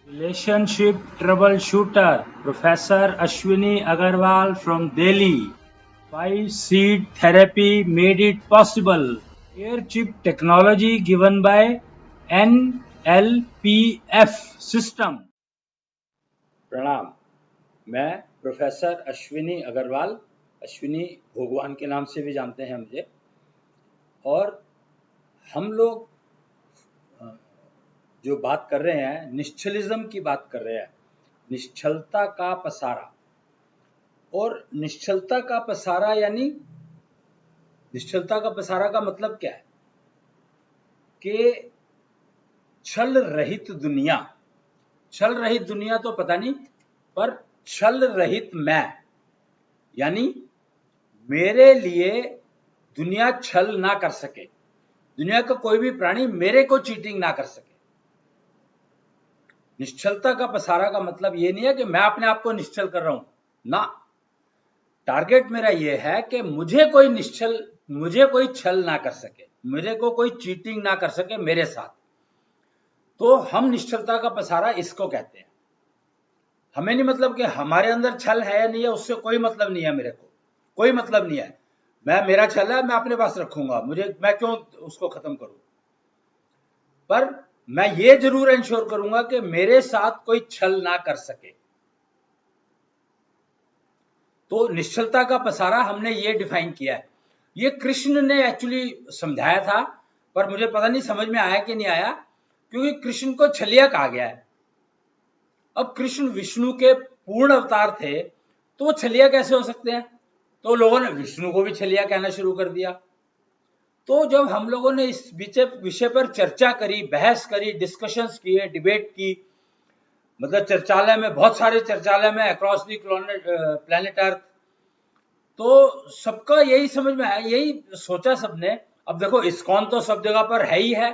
Relationship troubleshooter Professor Ashwini Agarwal from Delhi. 5 seed therapy made it possible. Air chip technology given by NLPF system. प्रणाम, मैं professor Ashwini Agarwal, Ashwini भगवान के नाम से भी जानते हैं मुझे, और हम लोग जो बात कर रहे हैं निश्चलिज्म की बात कर रहे हैं, निश्चलता का पसारा। और निश्चलता का पसारा यानी निश्चलता का पसारा का मतलब क्या है कि छल रहित दुनिया। छल रहित दुनिया तो पता नहीं, पर छल रहित मैं, यानी मेरे लिए दुनिया छल ना कर सके, दुनिया का कोई भी प्राणी मेरे को चीटिंग ना कर सके। निश्चलता का पसारा का मतलब ये नहीं है कि मैं अपने आप को निश्चल कर रहा हूं ना, टारगेट मेरा ये है कि मुझे कोई छल ना कर सके, मुझे को कोई चीटिंग ना कर सके मेरे साथ। तो हम निश्चलता का पसारा इसको कहते हैं। हमें नहीं मतलब कि हमारे अंदर छल है या नहीं है, उससे कोई मतलब नहीं है, मेरे को कोई मतलब नहीं है। मेरा छल है, मैं अपने पास रखूंगा, मैं क्यों उसको खत्म करूं। पर मैं ये जरूर इंश्योर करूंगा कि मेरे साथ कोई छल ना कर सके। तो निश्चलता का पसारा हमने ये डिफाइन किया है। ये कृष्ण ने एक्चुअली समझाया था, पर मुझे पता नहीं समझ में आया कि नहीं आया, क्योंकि कृष्ण को छलिया कहा गया है। अब कृष्ण विष्णु के पूर्ण अवतार थे, तो वो छलिया कैसे हो सकते हैं? तो लोगों ने विष्णु को भी छलिया कहना शुरू कर दिया। तो जब हम लोगों ने इस विषय पर चर्चा करी, बहस करी, डिस्कशंस किए, डिबेट की, मतलब चर्चालय में, बहुत सारे चर्चालय में अक्रॉस दी प्लेनेट अर्थ, तो सबका यही समझ में आया, यही सोचा सबने। अब देखो, इस्कॉन तो सब जगह पर है ही है,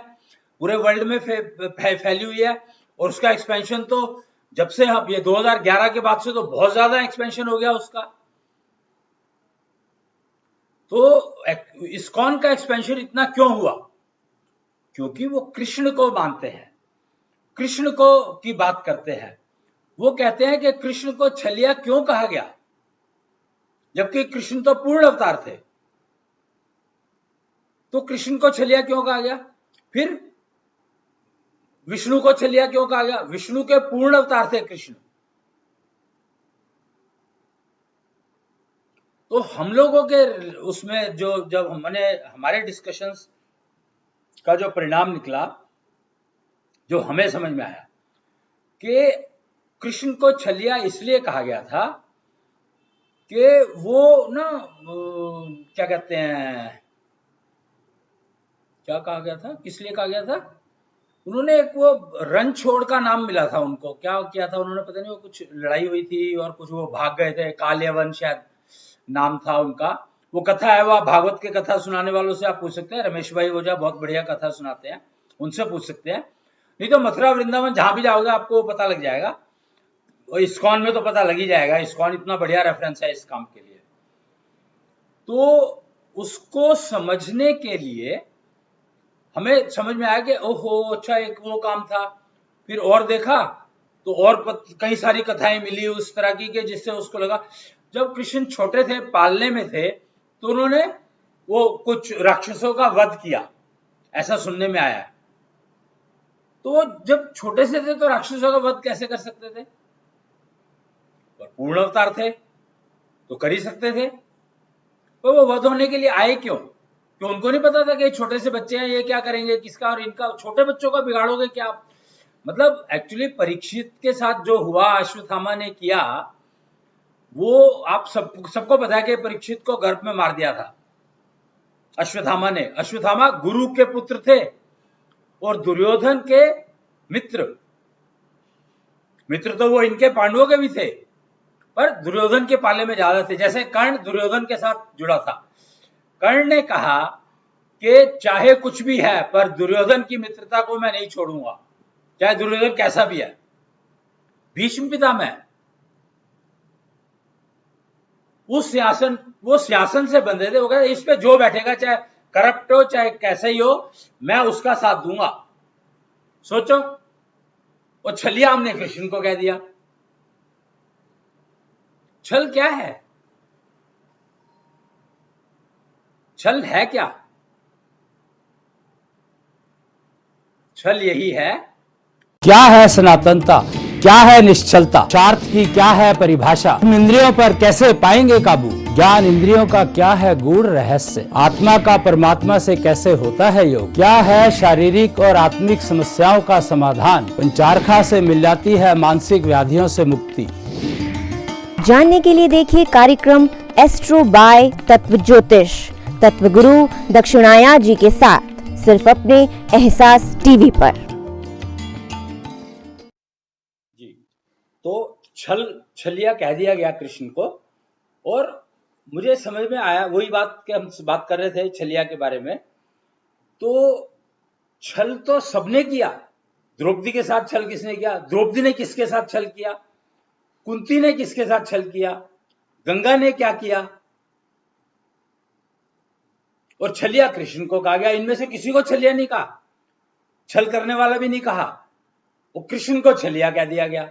पूरे वर्ल्ड में फैली हुई है, और उसका एक्सपेंशन तो जब से अब ये 2011 के बाद से तो बहुत ज्यादा एक्सपेंशन हो गया उसका। तो इस्कॉन का एक्सपेंशन इतना क्यों हुआ? क्योंकि वो कृष्ण को मानते हैं, कृष्ण को की बात करते हैं। वो कहते हैं कि कृष्ण को छलिया क्यों कहा गया, जबकि कृष्ण तो पूर्ण अवतार थे। तो कृष्ण को छलिया क्यों कहा गया? फिर विष्णु को छलिया क्यों कहा गया? विष्णु के पूर्ण अवतार थे कृष्ण। तो हम लोगों के उसमें जब हमने हमारे डिस्कशंस का जो परिणाम निकला, जो हमें समझ में आया कि कृष्ण को छलिया इसलिए कहा गया था कि वो ना, क्या कहते हैं, क्या कहा गया था, किस लिए कहा गया था? उन्होंने एक वो रणछोड़ का नाम मिला था उनको, क्या किया था उन्होंने, पता नहीं, वो कुछ लड़ाई हुई थी और कुछ वो भाग गए थे, काल्यवन शायद नाम था उनका। वो कथा है, वो आप भागवत के कथा सुनाने वालों से आप पूछ सकते हैं, रमेश भाई ओझा बहुत बढ़िया कथा सुनाते हैं, उनसे पूछ सकते हैं। नहीं तो मथुरा वृंदावन जहां भी जाओगे आपको पता लग जाएगा, और इस्कॉन में तो पता लग ही जाएगा, इस्कॉन इतना बढ़िया रेफरेंस है इस काम के लिए। तो उसको समझने के लिए हमें समझ में आया कि ओहो, अच्छा, एक वो काम था। फिर और देखा तो और कई सारी कथाएं मिली उस तरह की, कि जिससे उसको लगा जब कृष्ण छोटे थे, पालने में थे, तो उन्होंने वो कुछ राक्षसों का वध किया, ऐसा सुनने में आया। तो जब छोटे से थे तो राक्षसों का वध कैसे कर सकते थे? और पूर्ण अवतार थे तो कर ही सकते थे। तो वो वध होने के लिए आए क्यों? कि उनको नहीं पता था कि छोटे से बच्चे हैं, ये क्या करेंगे, किसका और इनका, छोटे बच्चों का बिगाड़ोगे क्या? मतलब एक्चुअली परीक्षित के साथ जो हुआ, अश्वत्थामा ने किया, वो आप सबको पता है कि परीक्षित को गर्भ में मार दिया था अश्वत्थामा ने। अश्वत्थामा गुरु के पुत्र थे और दुर्योधन के मित्र। मित्र तो वो इनके पांडवों के भी थे, पर दुर्योधन के पाले में ज्यादा थे। जैसे कर्ण दुर्योधन के साथ जुड़ा था, कर्ण ने कहा कि चाहे कुछ भी है, पर दुर्योधन की मित्रता को मैं नहीं छोड़ूंगा, चाहे दुर्योधन कैसा भी है। भीष्म पितामह वो सियासन से बंधे थे। वो कहते इस पे जो बैठेगा, चाहे करप्ट हो चाहे कैसे ही हो, मैं उसका साथ दूंगा। सोचो, और छलिया हमने कृष्ण को कह दिया। छल क्या है? छल है क्या? छल यही है। क्या है सनातनता, क्या है निश्चलता, स्वार्थ की क्या है परिभाषा, हम इंद्रियों पर कैसे पाएंगे काबू, ज्ञान इंद्रियों का क्या है गूढ़ रहस्य, आत्मा का परमात्मा से कैसे होता है योग, क्या है शारीरिक और आत्मिक समस्याओं का समाधान, पंचारखा से मिल जाती है मानसिक व्याधियों से मुक्ति। जानने के लिए देखिए कार्यक्रम एस्ट्रो बाय तत्व ज्योतिष तत्वगुरु दक्षिणाया जी के साथ सिर्फ अपने एहसास टीवी पर। जी, तो छलिया कह दिया गया कृष्ण को। और मुझे समझ में आया वही बात कि हम बात कर रहे थे छलिया के बारे में। तो छल तो सबने किया। द्रौपदी के साथ छल किसने किया? द्रौपदी ने किसके साथ छल किया? कुंती ने किसके साथ छल किया? गंगा ने क्या किया? और छलिया कृष्ण को कहा गया। इनमें से किसी को छलिया नहीं कहा, छल करने वाला भी नहीं कहा, वो कृष्ण को छलिया कह दिया गया।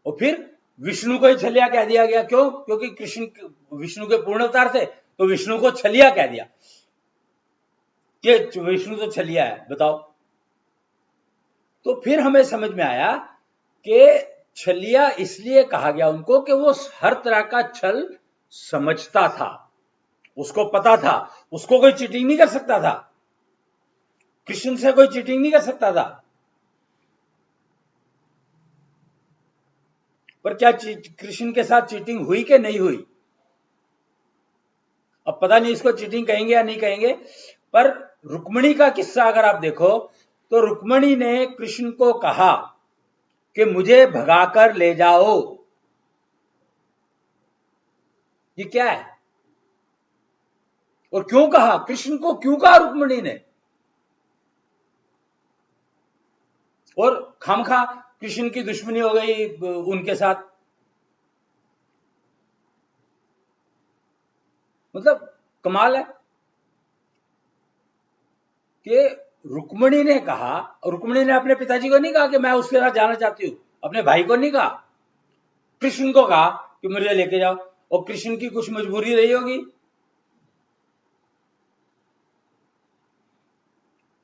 और फिर विष्णु को ही छलिया कह दिया गया। क्यों? क्योंकि कृष्ण विष्णु के पूर्ण अवतार थे, तो विष्णु को छलिया कह दिया कि विष्णु तो छलिया है। बताओ। तो फिर हमें समझ में आया कि छलिया इसलिए कहा गया उनको कि वो हर तरह का छल समझता था, उसको पता था, उसको कोई चीटिंग नहीं कर सकता था, कृष्ण से कोई चीटिंग नहीं कर सकता था। पर क्या कृष्ण के साथ चीटिंग हुई कि नहीं हुई? अब पता नहीं इसको चीटिंग कहेंगे या नहीं कहेंगे। पर रुक्मिणी का किस्सा अगर आप देखो तो रुक्मिणी ने कृष्ण को कहा कि मुझे भगाकर ले जाओ। ये क्या है? और क्यों कहा? कृष्ण को क्यों कहा रुक्मिणी ने? और खामखा कृष्ण की दुश्मनी हो गई उनके साथ। मतलब कमाल है कि रुक्मिणी ने कहा। रुक्मिणी ने अपने पिताजी को नहीं कहा कि मैं उसके साथ जाना चाहती हूं, अपने भाई को नहीं कहा, कृष्ण को कहा कि मुझे लेके जाओ। और कृष्ण की कुछ मजबूरी रही होगी,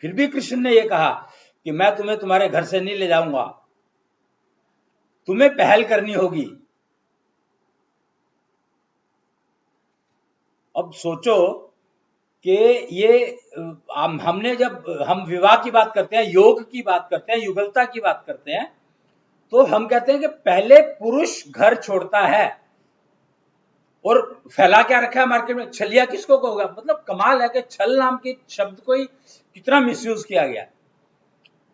फिर भी कृष्ण ने यह कहा कि मैं तुम्हें तुम्हारे घर से नहीं ले जाऊंगा, तुम्हें पहल करनी होगी। अब सोचो कि ये हमने जब हम विवाह की बात करते हैं, योग की बात करते हैं, युगलता की बात करते हैं, तो हम कहते हैं कि पहले पुरुष घर छोड़ता है। और फैला क्या रखा है मार्केट में? छलिया किसको कहोगे? मतलब कमाल है कि छल नाम के शब्द को ही कितना मिसयूज किया गया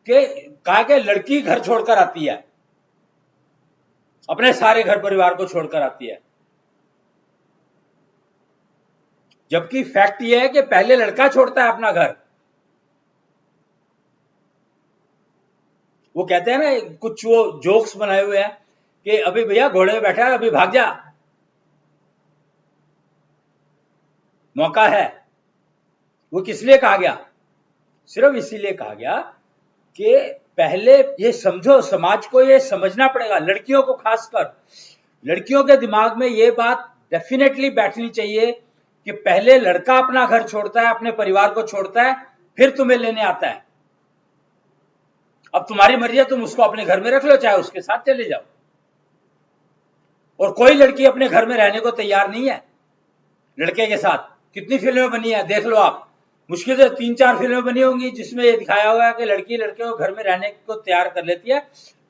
कि कहा कि लड़की घर छोड़कर आती है, अपने सारे घर परिवार को छोड़कर आती है। जबकि फैक्ट यह है कि पहले लड़का छोड़ता है अपना घर। वो कहते हैं ना, कुछ वो जोक्स बनाए हुए हैं कि अभी भैया घोड़े में बैठा है, अभी भाग जा, मौका है। वो किस लिए कहा गया? सिर्फ इसीलिए कहा गया कि पहले ये समझो, समाज को ये समझना पड़ेगा, लड़कियों को खासकर, लड़कियों के दिमाग में ये बात डेफिनेटली बैठनी चाहिए कि पहले लड़का अपना घर छोड़ता है, अपने परिवार को छोड़ता है, फिर तुम्हें लेने आता है। अब तुम्हारी मर्जी है, तुम उसको अपने घर में रख लो, चाहे उसके साथ चले जाओ। और कोई लड़की अपने घर में रहने को तैयार नहीं है लड़के के साथ। कितनी फिल्में बनी है देख लो आप, मुश्किल से 3-4 फिल्में बनी होंगी जिसमें ये दिखाया हुआ है कि लड़की लड़के को घर में रहने को तैयार कर लेती है,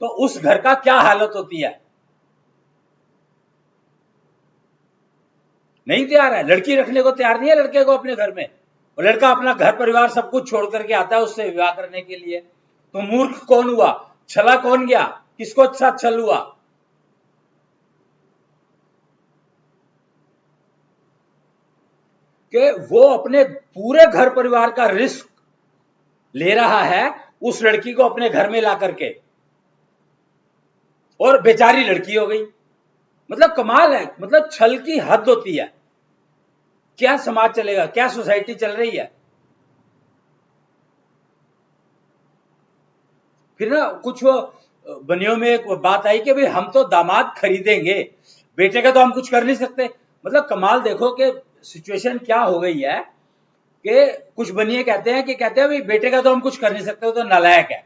तो उस घर का क्या हालत होती है। नहीं तैयार है, लड़की रखने को तैयार नहीं है लड़के को अपने घर में, और लड़का अपना घर परिवार सब कुछ छोड़ करके आता है उससे विवाह करने के लिए। तो मूर्ख कौन हुआ? छला कौन गया? किसको साथ छल हुआ? कि वो अपने पूरे घर परिवार का रिस्क ले रहा है उस लड़की को अपने घर में ला करके, और बेचारी लड़की हो गई। मतलब कमाल है, मतलब छल की हद होती है। क्या समाज चलेगा, क्या सोसाइटी चल रही है। फिर ना कुछ वो बनियों में एक बात आई कि भाई हम तो दामाद खरीदेंगे, बेटे का तो हम कुछ कर नहीं सकते। मतलब कमाल देखो कि सिचुएशन क्या हो गई है कि कुछ बनिए कहते हैं भाई बेटे का तो हम कुछ कर नहीं सकते, वो तो नालायक है,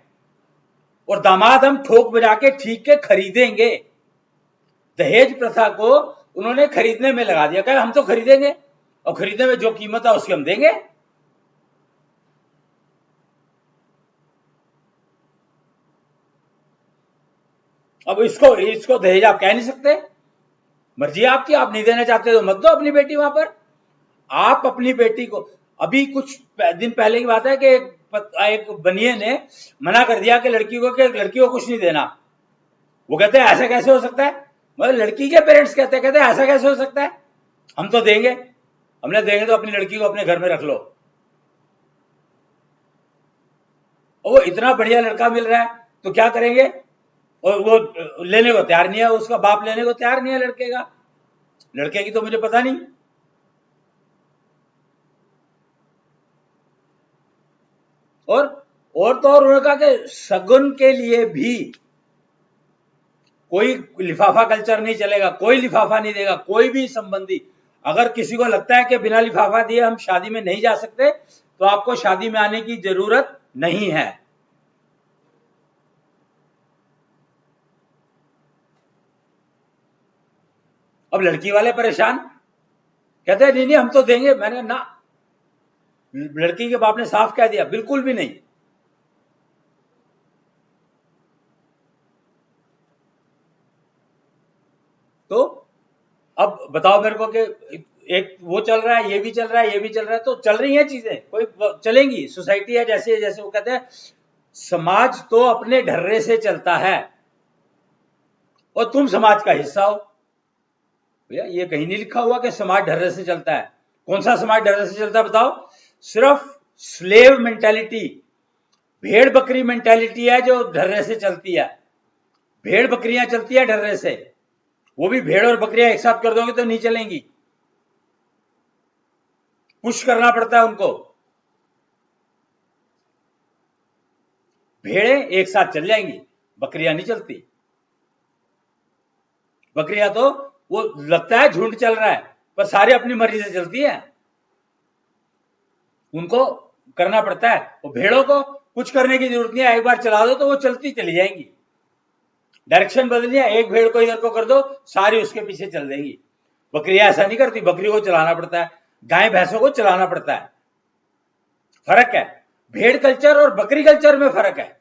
और दामाद हम ठोक बजा के ठीक के खरीदेंगे। दहेज प्रथा को उन्होंने खरीदने में लगा दिया, कहा हम तो खरीदेंगे और खरीदने में जो कीमत है उसकी हम देंगे। अब इसको दहेज आप कह नहीं सकते, मर्जी आपकी, आप नहीं देना चाहते तो मत दो अपनी बेटी वहां पर। आप अपनी बेटी को, अभी कुछ दिन पहले की बात है कि एक बनिए ने मना कर दिया कि लड़की को कुछ नहीं देना। वो कहते हैं ऐसा कैसे हो सकता है, मतलब लड़की के पेरेंट्स कहते हैं ऐसा कैसे हो सकता है, हम तो देंगे, हमने देंगे तो अपनी लड़की को अपने घर में रख लो। और वो इतना बढ़िया लड़का मिल रहा है तो क्या करेंगे, और वो लेने को तैयार नहीं है, उसका बाप लेने को तैयार नहीं है लड़के का, लड़के की तो मुझे पता नहीं। और तो और उन्होंने कहा कि शगुन के लिए भी कोई लिफाफा कल्चर नहीं चलेगा, कोई लिफाफा नहीं देगा, कोई भी संबंधी। अगर किसी को लगता है कि बिना लिफाफा दिए हम शादी में नहीं जा सकते तो आपको शादी में आने की जरूरत नहीं है। अब लड़की वाले परेशान, कहते हैं नहीं हम तो देंगे। मैंने ना, लड़की के बाप ने साफ कह दिया बिल्कुल भी नहीं। तो अब बताओ मेरे को कि एक वो चल रहा है, ये भी चल रहा है, ये भी चल रहा है, तो चल रही हैं चीजें, कोई चलेंगी। सोसाइटी है जैसे जैसे वो कहते हैं समाज तो अपने ढर्रे से चलता है और तुम समाज का हिस्सा हो। भैया ये कहीं नहीं लिखा हुआ कि समाज ढर्रे से चलता है। कौन सा समाज ढर्रे से चलता है बताओ? सिर्फ स्लेव मेंटालिटी, भेड़ बकरी मेंटालिटी है जो ढर्रे से चलती है। भेड़ बकरियां चलती है ढर्रे से, वो भी भेड़ और बकरियां एक साथ कर दोगे तो नहीं चलेंगी, पुश करना पड़ता है उनको। भेड़ें एक साथ चल जाएंगी, बकरियां नहीं चलती। बकरियां तो वो लगता है झुंड चल रहा है पर सारे अपनी मर्जी से चलती है, उनको करना पड़ता है। वो भेड़ों को कुछ करने की जरूरत नहीं है, एक बार चला दो तो वो चलती चली जाएंगी। डायरेक्शन बदलनी है, एक भेड़ को इधर को कर दो, सारी उसके पीछे चल देंगी। बकरियां ऐसा नहीं करती, बकरी को चलाना पड़ता है, गाय भैंसों को चलाना पड़ता है। फर्क है, भेड़ कल्चर और बकरी कल्चर में फर्क है।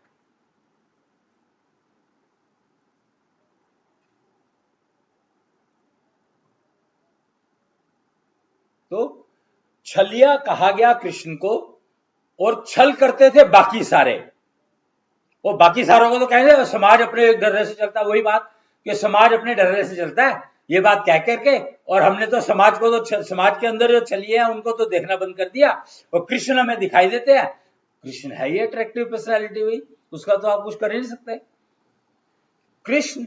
तो छलिया कहा गया कृष्ण को, और छल करते थे बाकी सारे। और बाकी सारों को तो कहेंगे समाज अपने ढर्रे से चलता है, वही बात कि समाज अपने ढर्रे से चलता है, ये बात कह करके। और हमने तो समाज को तो, समाज के अंदर जो छलिए हैं उनको तो देखना बंद कर दिया, और कृष्ण हमें दिखाई देते हैं। कृष्ण है ये अट्रैक्टिव पर्सनैलिटी हुई, उसका तो आप कुछ कर ही नहीं सकते। कृष्ण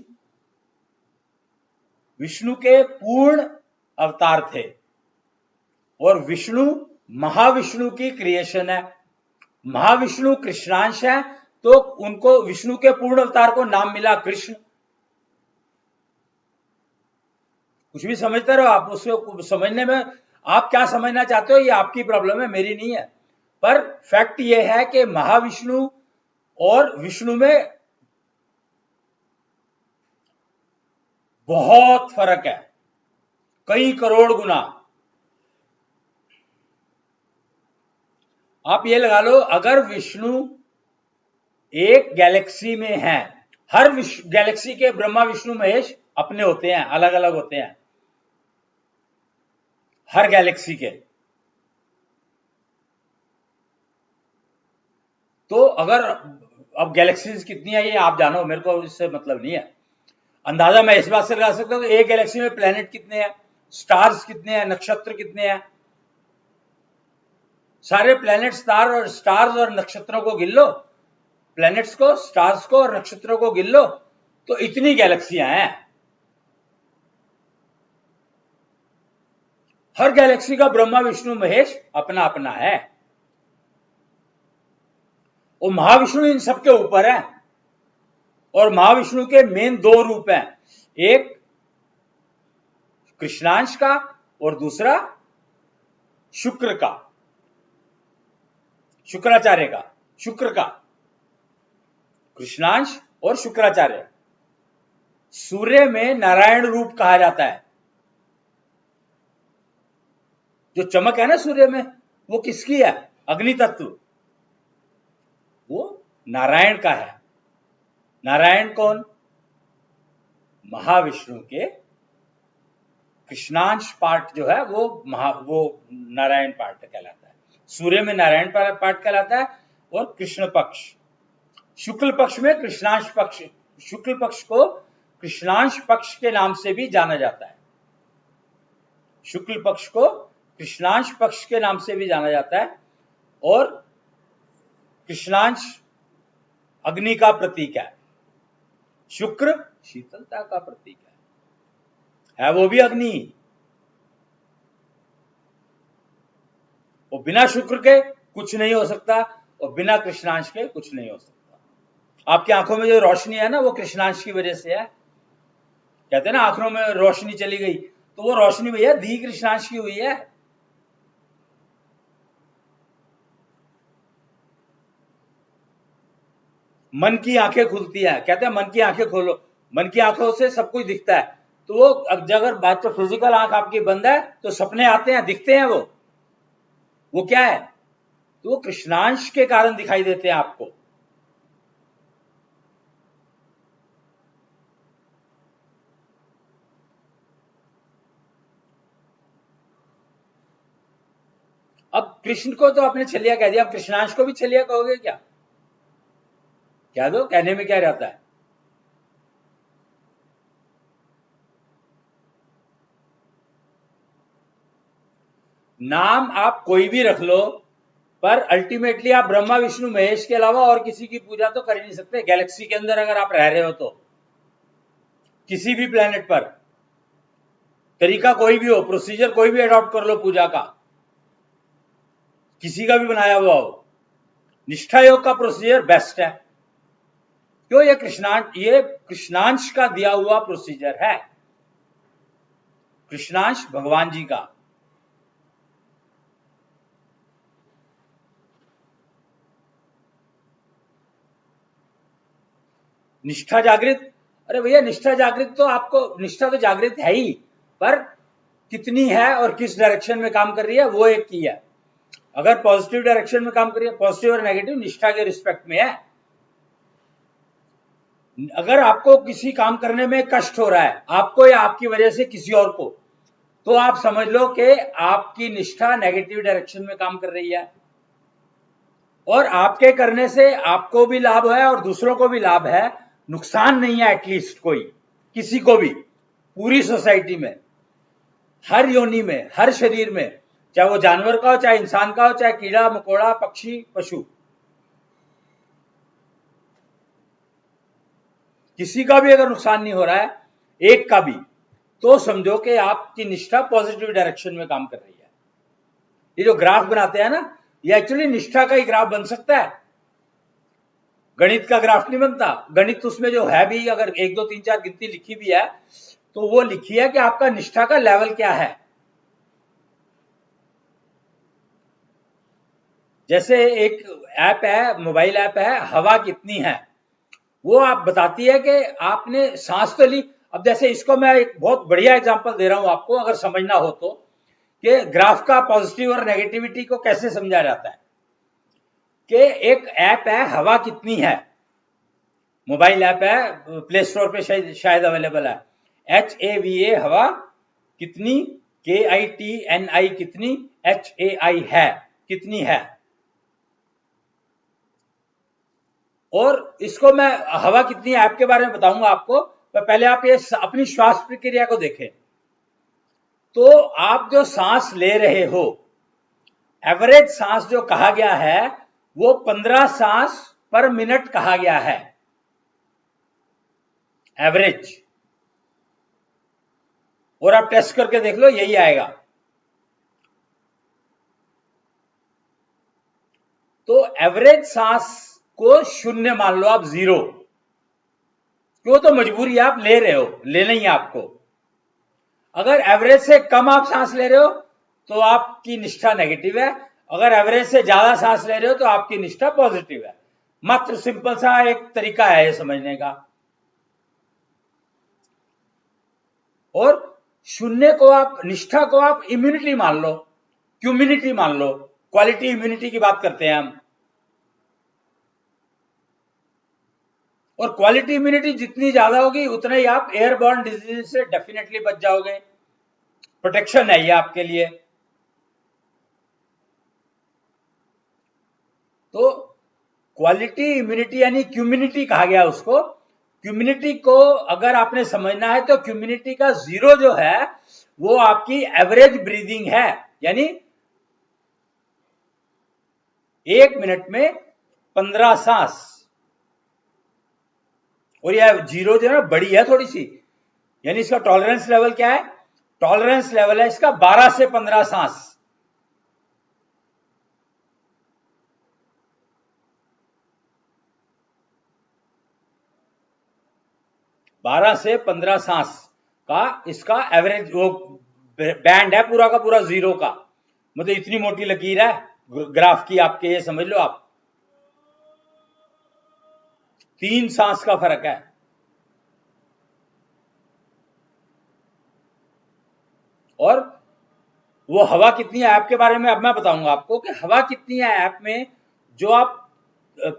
विष्णु के पूर्ण अवतार थे, और विष्णु महाविष्णु की क्रिएशन है। महाविष्णु कृष्णांश है, तो उनको विष्णु के पूर्ण अवतार को नाम मिला कृष्ण। कुछ भी समझते रहो आप, उसको समझने में आप क्या समझना चाहते हो ये आपकी प्रॉब्लम है, मेरी नहीं है। पर फैक्ट ये है कि महाविष्णु और विष्णु में बहुत फर्क है, कई करोड़ गुना। आप ये लगा लो, अगर विष्णु एक गैलेक्सी में है, हर गैलेक्सी के ब्रह्मा विष्णु महेश अपने होते हैं, अलग अलग होते हैं हर गैलेक्सी के। तो अगर अब गैलेक्सीज कितनी है ये आप जानो, मेरे को इससे मतलब नहीं है। अंदाजा मैं इस बात से लगा सकता हूं कि एक गैलेक्सी में प्लेनेट कितने हैं, स्टार्स कितने हैं, नक्षत्र कितने हैं। सारे प्लेनेट स्टार्स और नक्षत्रों को गिन लो, प्लैनेट्स को, स्टार्स को और नक्षत्रों को गिन लो, तो इतनी गैलेक्सियां हैं। हर गैलेक्सी का ब्रह्मा विष्णु महेश अपना अपना है, और महाविष्णु इन सबके ऊपर है। और महाविष्णु के मेन दो रूप हैं, एक कृष्णांश का और दूसरा शुक्र का, शुक्राचार्य का, शुक्र का, कृष्णांश और शुक्राचार्य। सूर्य में नारायण रूप कहा जाता है। जो चमक है ना सूर्य में, वो किसकी है? अग्नि तत्व, वो नारायण का है। नारायण कौन? महाविष्णु के कृष्णांश पार्ट जो है वो नारायण पार्ट कहलाता है। सूर्य में नारायण पार्ट कहलाता है और कृष्ण पक्ष, शुक्ल पक्ष में कृष्णांश पक्ष, शुक्ल पक्ष को कृष्णांश पक्ष के नाम से भी जाना जाता है। शुक्ल पक्ष को कृष्णांश पक्ष के नाम से भी जाना जाता है। और कृष्णांश अग्नि का प्रतीक है, शुक्र शीतलता का प्रतीक है वो भी अग्नि। और बिना शुक्र के कुछ नहीं हो सकता और बिना कृष्णांश के कुछ नहीं हो सकता। आपकी आंखों में जो रोशनी है ना, वो कृष्णांश की वजह से है। कहते हैं ना आंखों में रोशनी चली गई, तो वो रोशनी भैया धी कृष्णांश की हुई है। मन की आंखें खुलती है, कहते हैं मन की आंखें खोलो, मन की आंखों से सब कुछ दिखता है। तो वो अगर बात तो फिजिकल आंख आपकी बंद है तो सपने आते हैं, दिखते हैं वो क्या है? तो वो कृष्णांश के कारण दिखाई देते हैं आपको। अब कृष्ण को तो आपने छलिया कह दिया, अब कृष्णांश को भी छलिया कहोगे क्या? कह दो, कहने में क्या रहता है। नाम आप कोई भी रख लो, पर अल्टीमेटली आप ब्रह्मा विष्णु महेश के अलावा और किसी की पूजा तो कर ही नहीं सकते। गैलेक्सी के अंदर अगर आप रह रहे हो तो किसी भी प्लेनेट पर, तरीका कोई भी हो, प्रोसीजर कोई भी अडॉप्ट कर लो पूजा का, किसी का भी बनाया हुआ हो, निष्ठा योग का प्रोसीजर बेस्ट है। क्यों? ये कृष्णांश का दिया हुआ प्रोसीजर है, कृष्णांश भगवान जी का। निष्ठा जागृत, अरे भैया निष्ठा जागृत तो आपको, निष्ठा तो जागृत है ही, पर कितनी है और किस डायरेक्शन में काम कर रही है वो एक की है। अगर पॉजिटिव डायरेक्शन में काम कर रही है, पॉजिटिव और नेगेटिव निष्ठा के रिस्पेक्ट में है। अगर आपको किसी काम करने में कष्ट हो रहा है, आपको या आपकी वजह से किसी और को, तो आप समझ लो कि आपकी निष्ठा नेगेटिव डायरेक्शन में काम कर रही है। और आपके करने से आपको भी लाभ है और दूसरों को भी लाभ है, नुकसान नहीं है एटलीस्ट कोई, किसी को भी, पूरी सोसाइटी में, हर योनि में, हर शरीर में, चाहे वो जानवर का हो, चाहे इंसान का हो, चाहे कीड़ा मकोड़ा पक्षी पशु, किसी का भी अगर नुकसान नहीं हो रहा है, एक का भी, तो समझो कि आपकी निष्ठा पॉजिटिव डायरेक्शन में काम कर रही है। ये जो ग्राफ बनाते हैं ना, ये एक्चुअली निष्ठा का ही ग्राफ बन सकता है, गणित का ग्राफ नहीं बनता। गणित उसमें जो है भी, अगर 1 2 3 4 गिनती लिखी भी है, तो वो लिखी है कि आपका निष्ठा का लेवल क्या है। जैसे एक ऐप है, मोबाइल ऐप है, हवा कितनी है, वो आप बताती है कि आपने सांस तो ली। अब जैसे इसको मैं एक बहुत बढ़िया एग्जांपल दे रहा हूं आपको, अगर समझना हो तो, कि ग्राफ का पॉजिटिव और नेगेटिविटी को कैसे समझा जाता है। कि एक ऐप है हवा कितनी है, मोबाइल ऐप है, प्ले स्टोर पे शायद अवेलेबल है, HAVA हवा कितनी, KITNI कितनी, HAI है कितनी है। और इसको मैं हवा कितनी ऐप के बारे में बताऊंगा आपको, पर पहले आप ये अपनी श्वास प्रक्रिया को देखें। तो आप जो सांस ले रहे हो, एवरेज सांस जो कहा गया है वो 15 सांस पर मिनट कहा गया है, एवरेज। और आप टेस्ट करके देख लो, यही आएगा। तो एवरेज सांस को शून्य मान लो आप, 0। वो तो मजबूरी है, आप ले रहे हो, लेना ही है आपको। अगर एवरेज से कम आप सांस ले रहे हो तो आपकी निष्ठा नेगेटिव है, अगर एवरेज से ज्यादा सांस ले रहे हो तो आपकी निष्ठा पॉजिटिव है। मात्र सिंपल सा एक तरीका है ये समझने का। और शून्य को आप, निष्ठा को आप इम्यूनिटी मान लो, क्यूमिनिटी मान लो, क्वालिटी इम्यूनिटी की बात करते हैं हम। और क्वालिटी इम्यूनिटी जितनी ज्यादा होगी उतना ही आप एयरबॉर्न डिजीज से डेफिनेटली बच जाओगे, प्रोटेक्शन है ये आपके लिए। तो क्वालिटी इम्यूनिटी यानी क्यूमिनिटी कहा गया उसको। क्यूमिनिटी को अगर आपने समझना है तो क्यूमिनिटी का जीरो जो है वो आपकी एवरेज ब्रीदिंग है, यानी 1 मिनट में 15 सांस। और यह जीरो जो है ना बड़ी है थोड़ी सी, यानी इसका टॉलरेंस लेवल क्या है? टॉलरेंस लेवल है इसका 12 से 15 सांस। बारह से 15 सांस का इसका एवरेज वो बैंड है पूरा का पूरा जीरो का, मतलब इतनी मोटी लकीर है ग्राफ की आपके, ये समझ लो आप। 3 सांस का फर्क है। और वो हवा कितनी है ऐप के बारे में अब मैं बताऊंगा आपको कि हवा कितनी है ऐप में। जो आप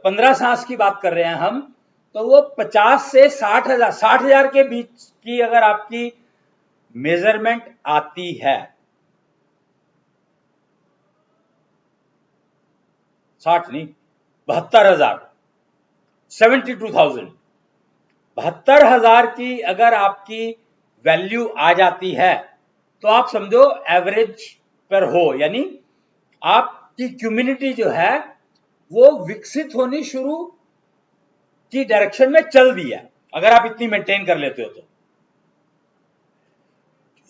15 सांस की बात कर रहे हैं हम, तो वो 50 से 60,000 के बीच की अगर आपकी मेजरमेंट आती है, 60 नहीं 72,000, 72,000, 72,000 की अगर आपकी वैल्यू आ जाती है तो आप समझो एवरेज पर हो, यानी आपकी क्यूमिनिटी जो है वो विकसित होनी शुरू की डायरेक्शन में चल दी है, अगर आप इतनी मेंटेन कर लेते हो तो।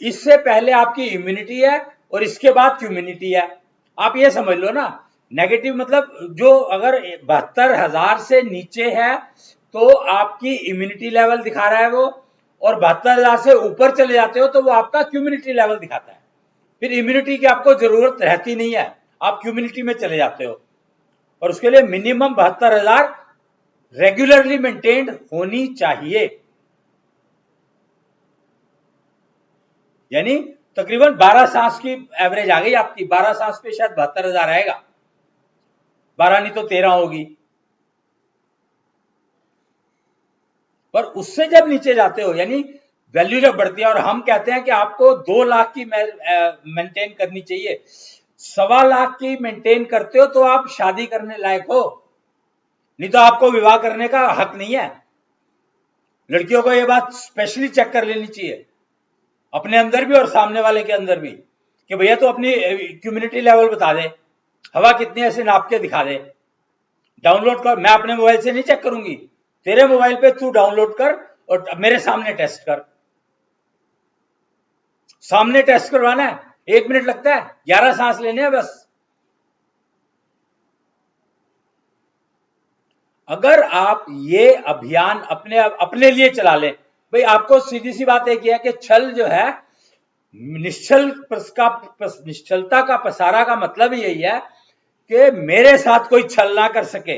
इससे पहले आपकी इम्यूनिटी है और इसके बाद क्यूमिनिटी है। आप ये समझ लो ना, नेगेटिव मतलब जो अगर 72,000 से नीचे है तो आपकी इम्यूनिटी लेवल दिखा रहा है वो, और 72,000 से ऊपर चले जाते हो तो वो आपका क्यूमिनिटी लेवल दिखाता है। फिर इम्यूनिटी की आपको जरूरत रहती नहीं है, आप क्यूमिनिटी में चले जाते हो। और उसके लिए मिनिमम 72,000 रेगुलरली मेंटेन्ड होनी चाहिए, यानी तकरीबन 12 सांस की एवरेज आ गई आपकी। 12 सांस पे शायद 72,000 आएगा, 12 नहीं तो 13 होगी। पर उससे जब नीचे जाते हो, यानी वैल्यू जब बढ़ती है, और हम कहते हैं कि आपको 2 लाख की मेंटेन करनी चाहिए, 1.25 लाख की मेंटेन करते हो तो आप शादी करने लायक हो, नहीं तो आपको विवाह करने का हक नहीं है। लड़कियों को यह बात स्पेशली चेक कर लेनी चाहिए, अपने अंदर भी और सामने वाले के अंदर भी, कि भैया तो अपनी क्यूमिनिटी लेवल बता दे, हवा कितनी ऐसे नाप के दिखा दे, डाउनलोड कर। मैं अपने मोबाइल से नहीं चेक करूंगी, तेरे मोबाइल पे तू डाउनलोड कर और मेरे सामने टेस्ट कर। सामने टेस्ट करवाना है, 1 मिनट लगता है, 11 सांस लेने हैं बस। अगर आप ये अभियान अपने लिए चला लें, भाई आपको सीधी सी बात एक है कि छल जो है, निश्चलता का पसारा का मतलब यही है कि मेरे साथ कोई छल ना कर सके।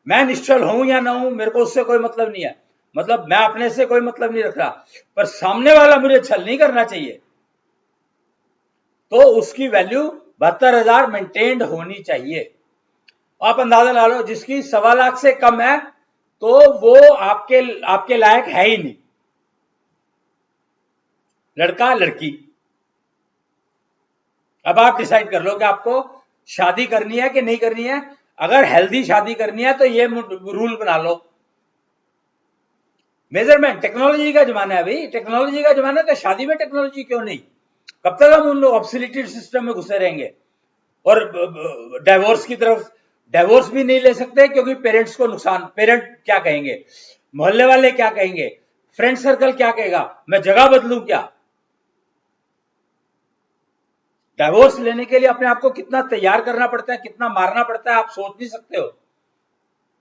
मैं निश्चल हूं या ना हूं मेरे को उससे कोई मतलब नहीं है, मतलब मैं अपने से कोई मतलब नहीं रख रहा, पर सामने वाला मुझे छल नहीं करना चाहिए, तो उसकी वैल्यू 72,000 मेंटेन्ड होनी चाहिए। आप अंदाजा ला लो, जिसकी 1.25 लाख से कम है तो वो आपके लायक है ही नहीं, लड़का लड़की। अब आप डिसाइड कर लो कि आपको शादी करनी है कि नहीं करनी है। अगर हेल्दी शादी करनी है तो ये रूल बना लो। मेजरमेंट, टेक्नोलॉजी का जमाना है भाई, टेक्नोलॉजी का जमाना है, तो शादी में टेक्नोलॉजी क्यों नहीं? कब तक हम उन लोग ऑब्सोल्यूटेड सिस्टम में घुसे रहेंगे? और डाइवोर्स की तरफ, डाइवोर्स भी नहीं ले सकते क्योंकि पेरेंट्स को नुकसान, पेरेंट क्या कहेंगे, मोहल्ले वाले क्या कहेंगे, फ्रेंड सर्कल क्या कहेगा, मैं जगह बदलूं क्या? डाइवोर्स लेने के लिए अपने आप को कितना तैयार करना पड़ता है, कितना मारना पड़ता है, आप सोच नहीं सकते हो।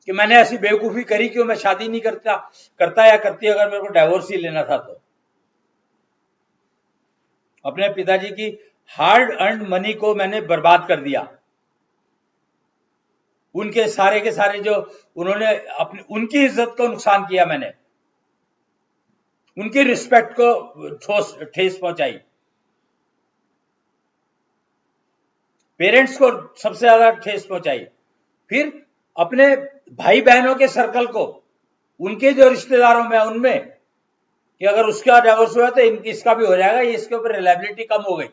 कि मैंने ऐसी बेवकूफी करी क्यों, मैं शादी नहीं करता या करती अगर मेरे को डाइवोर्स ही लेना था तो। अपने पिताजी की हार्ड अर्न मनी को मैंने बर्बाद कर दिया। उनके सारे के सारे जो उन्होंने अपनी उनकी इज्जत को नुकसान किया, मैंने उनकी रिस्पेक्ट को ठेस पहुंचाई, पेरेंट्स को सबसे ज्यादा ठेस पहुंचाई, फिर अपने भाई बहनों के सर्कल को, उनके जो रिश्तेदारों में उनमें कि अगर उसका डाइवोर्स हुआ तो इसका भी हो जाएगा, ये इसके ऊपर रिलायबिलिटी कम हो गई।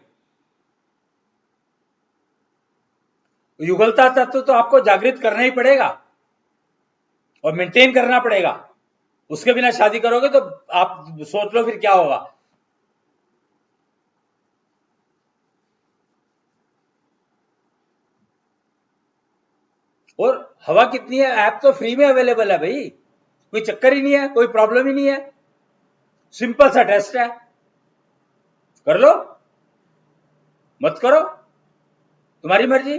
युगलता तत्व तो आपको जागृत करना ही पड़ेगा और मेंटेन करना पड़ेगा। उसके बिना शादी करोगे तो आप सोच लो फिर क्या होगा। और हवा कितनी है, ऐप तो फ्री में अवेलेबल है भाई, कोई चक्कर ही नहीं है, कोई प्रॉब्लम ही नहीं है, सिंपल सा टेस्ट है, कर लो मत करो तुम्हारी मर्जी।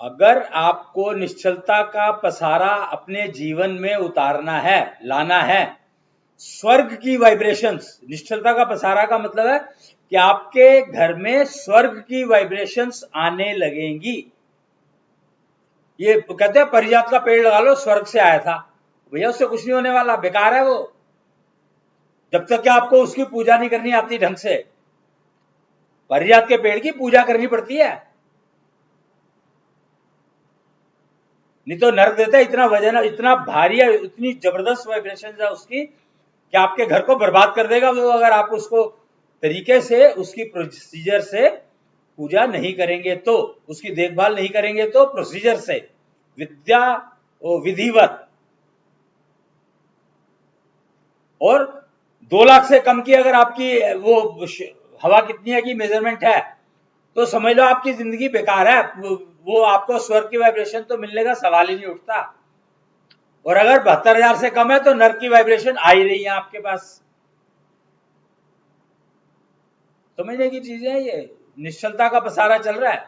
अगर आपको निश्चलता का पसारा अपने जीवन में उतारना है, लाना है, स्वर्ग की वाइब्रेशंस, निश्चलता का पसारा का मतलब है कि आपके घर में स्वर्ग की वाइब्रेशंस आने लगेंगी। ये कहते हैं परिजात का पेड़ लगा लो, स्वर्ग से आया था, भैया उससे कुछ नहीं होने वाला, बेकार है वो, जब तक कि आपको उसकी पूजा नहीं करनी आती ढंग से। परिजात के पेड़ की पूजा करनी पड़ती है, नहीं तो नर्क देता है, इतना वजन, इतना भारी है, इतनी जबरदस्त वाइब्रेशन है उसकी कि आपके घर को बर्बाद कर देगा वो, अगर आप उसको तरीके से, उसकी प्रोसीजर से पूजा नहीं करेंगे तो, उसकी देखभाल नहीं करेंगे तो, प्रोसीजर से, विधिवत। और 2 लाख से कम की अगर आपकी वो हवा कितनी है की मेजरमेंट है तो समझ लो आपकी जिंदगी बेकार है, वो आपको स्वर्ग की वाइब्रेशन तो मिलने का सवाल ही नहीं उठता। और अगर 72,000 से कम है तो नर्क की वाइब्रेशन आ ही रही है आपके पास। समझने की चीजें है, ये निश्चलता का पसारा चल रहा है,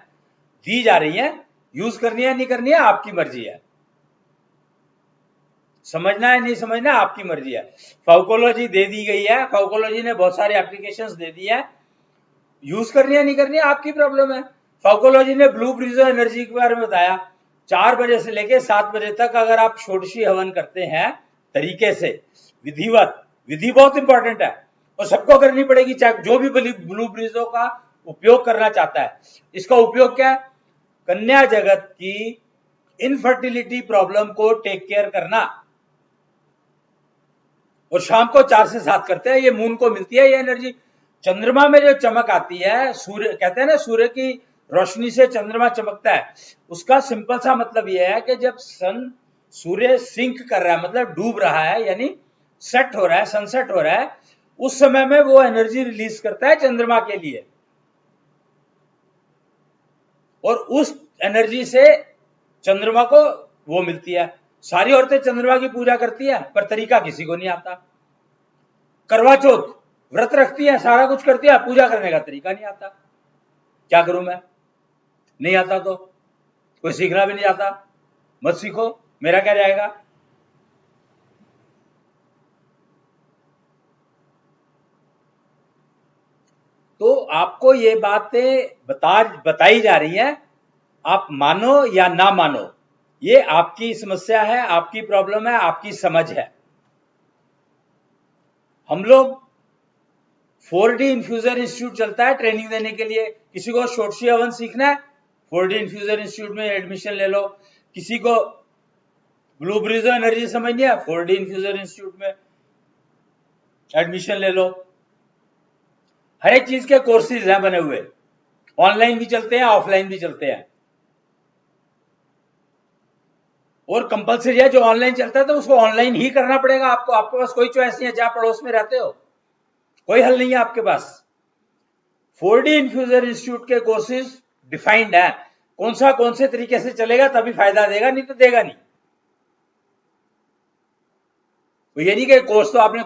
दी जा रही है, यूज करनी है नहीं करनी है आपकी मर्जी है, समझना है नहीं समझना है आपकी मर्जी है। फाउकोलॉजी दे दी गई है, फाउकोलॉजी ने बहुत सारे एप्लीकेशंस दे दी है, यूज करनी है नहीं करनी है आपकी प्रॉब्लम है। फाउकोलॉजी ने ब्लू ब्रिजो एनर्जी के बारे में बताया, 4 बजे से लेके 7 बजे तक अगर आप षोडशी हवन करते हैं तरीके से, विधिवत, विधि बहुत इंपॉर्टेंट है और सबको करनी पड़ेगी, चाहे जो भी ब्लू ब्रिजो का उपयोग करना चाहता है। इसका उपयोग क्या है, कन्या जगत की इनफर्टिलिटी प्रॉब्लम को टेक केयर करना, और शाम को 4 से 7 करते हैं, ये मून को मिलती है ये एनर्जी। चंद्रमा में जो चमक आती है, सूर्य कहते हैं ना, सूर्य की रोशनी से चंद्रमा चमकता है, उसका सिंपल सा मतलब यह है कि जब सूर्य सिंक कर रहा है, मतलब डूब रहा है, यानी सेट हो रहा है, सनसेट हो रहा है, उस समय में वो एनर्जी रिलीज करता है चंद्रमा के लिए, और उस एनर्जी से चंद्रमा को वो मिलती है। सारी औरतें चंद्रमा की पूजा करती है पर तरीका किसी को नहीं आता। करवा चौथ व्रत रखती है, सारा कुछ करती है, पूजा करने का तरीका नहीं आता। क्या करूं मैं, नहीं आता तो कोई सीखना भी नहीं आता, मत सीखो, मेरा क्या जाएगा। तो आपको ये बातें बताई जा रही हैं, आप मानो या ना मानो, ये आपकी समस्या है, आपकी प्रॉब्लम है, आपकी समझ है। हम लोग 4D इन्फ्यूजर इंस्टीट्यूट चलता है ट्रेनिंग देने के लिए, किसी को षोडशी हवन सीखना है 4D इन्फ्यूजर इंस्टीट्यूट में एडमिशन ले लो, किसी को ब्लू ब्रिजो एनर्जी समझनी है 4D इन्फ्यूजर इंस्टीट्यूट में एडमिशन ले लो। हर एक चीज के कोर्सेज हैं बने हुए, ऑनलाइन भी चलते हैं, ऑफलाइन भी चलते हैं, और कंपलसरी है जो ऑनलाइन चलता है तो उसको ऑनलाइन ही करना पड़ेगा आपको, आपके पास कोई चॉइस नहीं है। जहां पड़ोस में रहते हो कोई हल नहीं है आपके पास। 4D इन्फ्यूजर इंस्टीट्यूट के कोर्सेज डिफाइंड है, कौन से तरीके से चलेगा तभी फायदा देगा, नहीं तो देगा नहीं। तो ये नहीं कि कोर्स तो आपने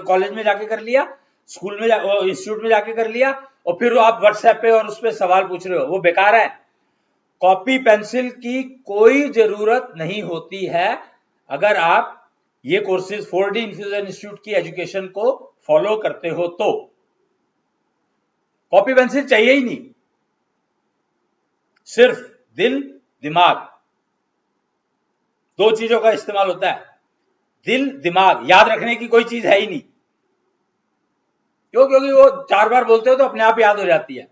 कॉलेज में जाके कर लिया, स्कूल में इंस्टीट्यूट में जाके कर लिया और फिर आप व्हाट्सएप पे और उस पर सवाल पूछ रहे हो, वो बेकार है। कॉपी पेंसिल की कोई जरूरत नहीं होती है अगर आप ये कोर्सेज 4D इन्फ्यूजन इंस्टीट्यूट की एजुकेशन को फॉलो करते हो तो कॉपी पेंसिल चाहिए ही नहीं, सिर्फ दिल दिमाग, दो चीजों का इस्तेमाल होता है। दिल दिमाग, याद रखने की कोई चीज है ही नहीं, क्योंकि वो 4 बार बोलते हो तो अपने आप याद हो जाती है।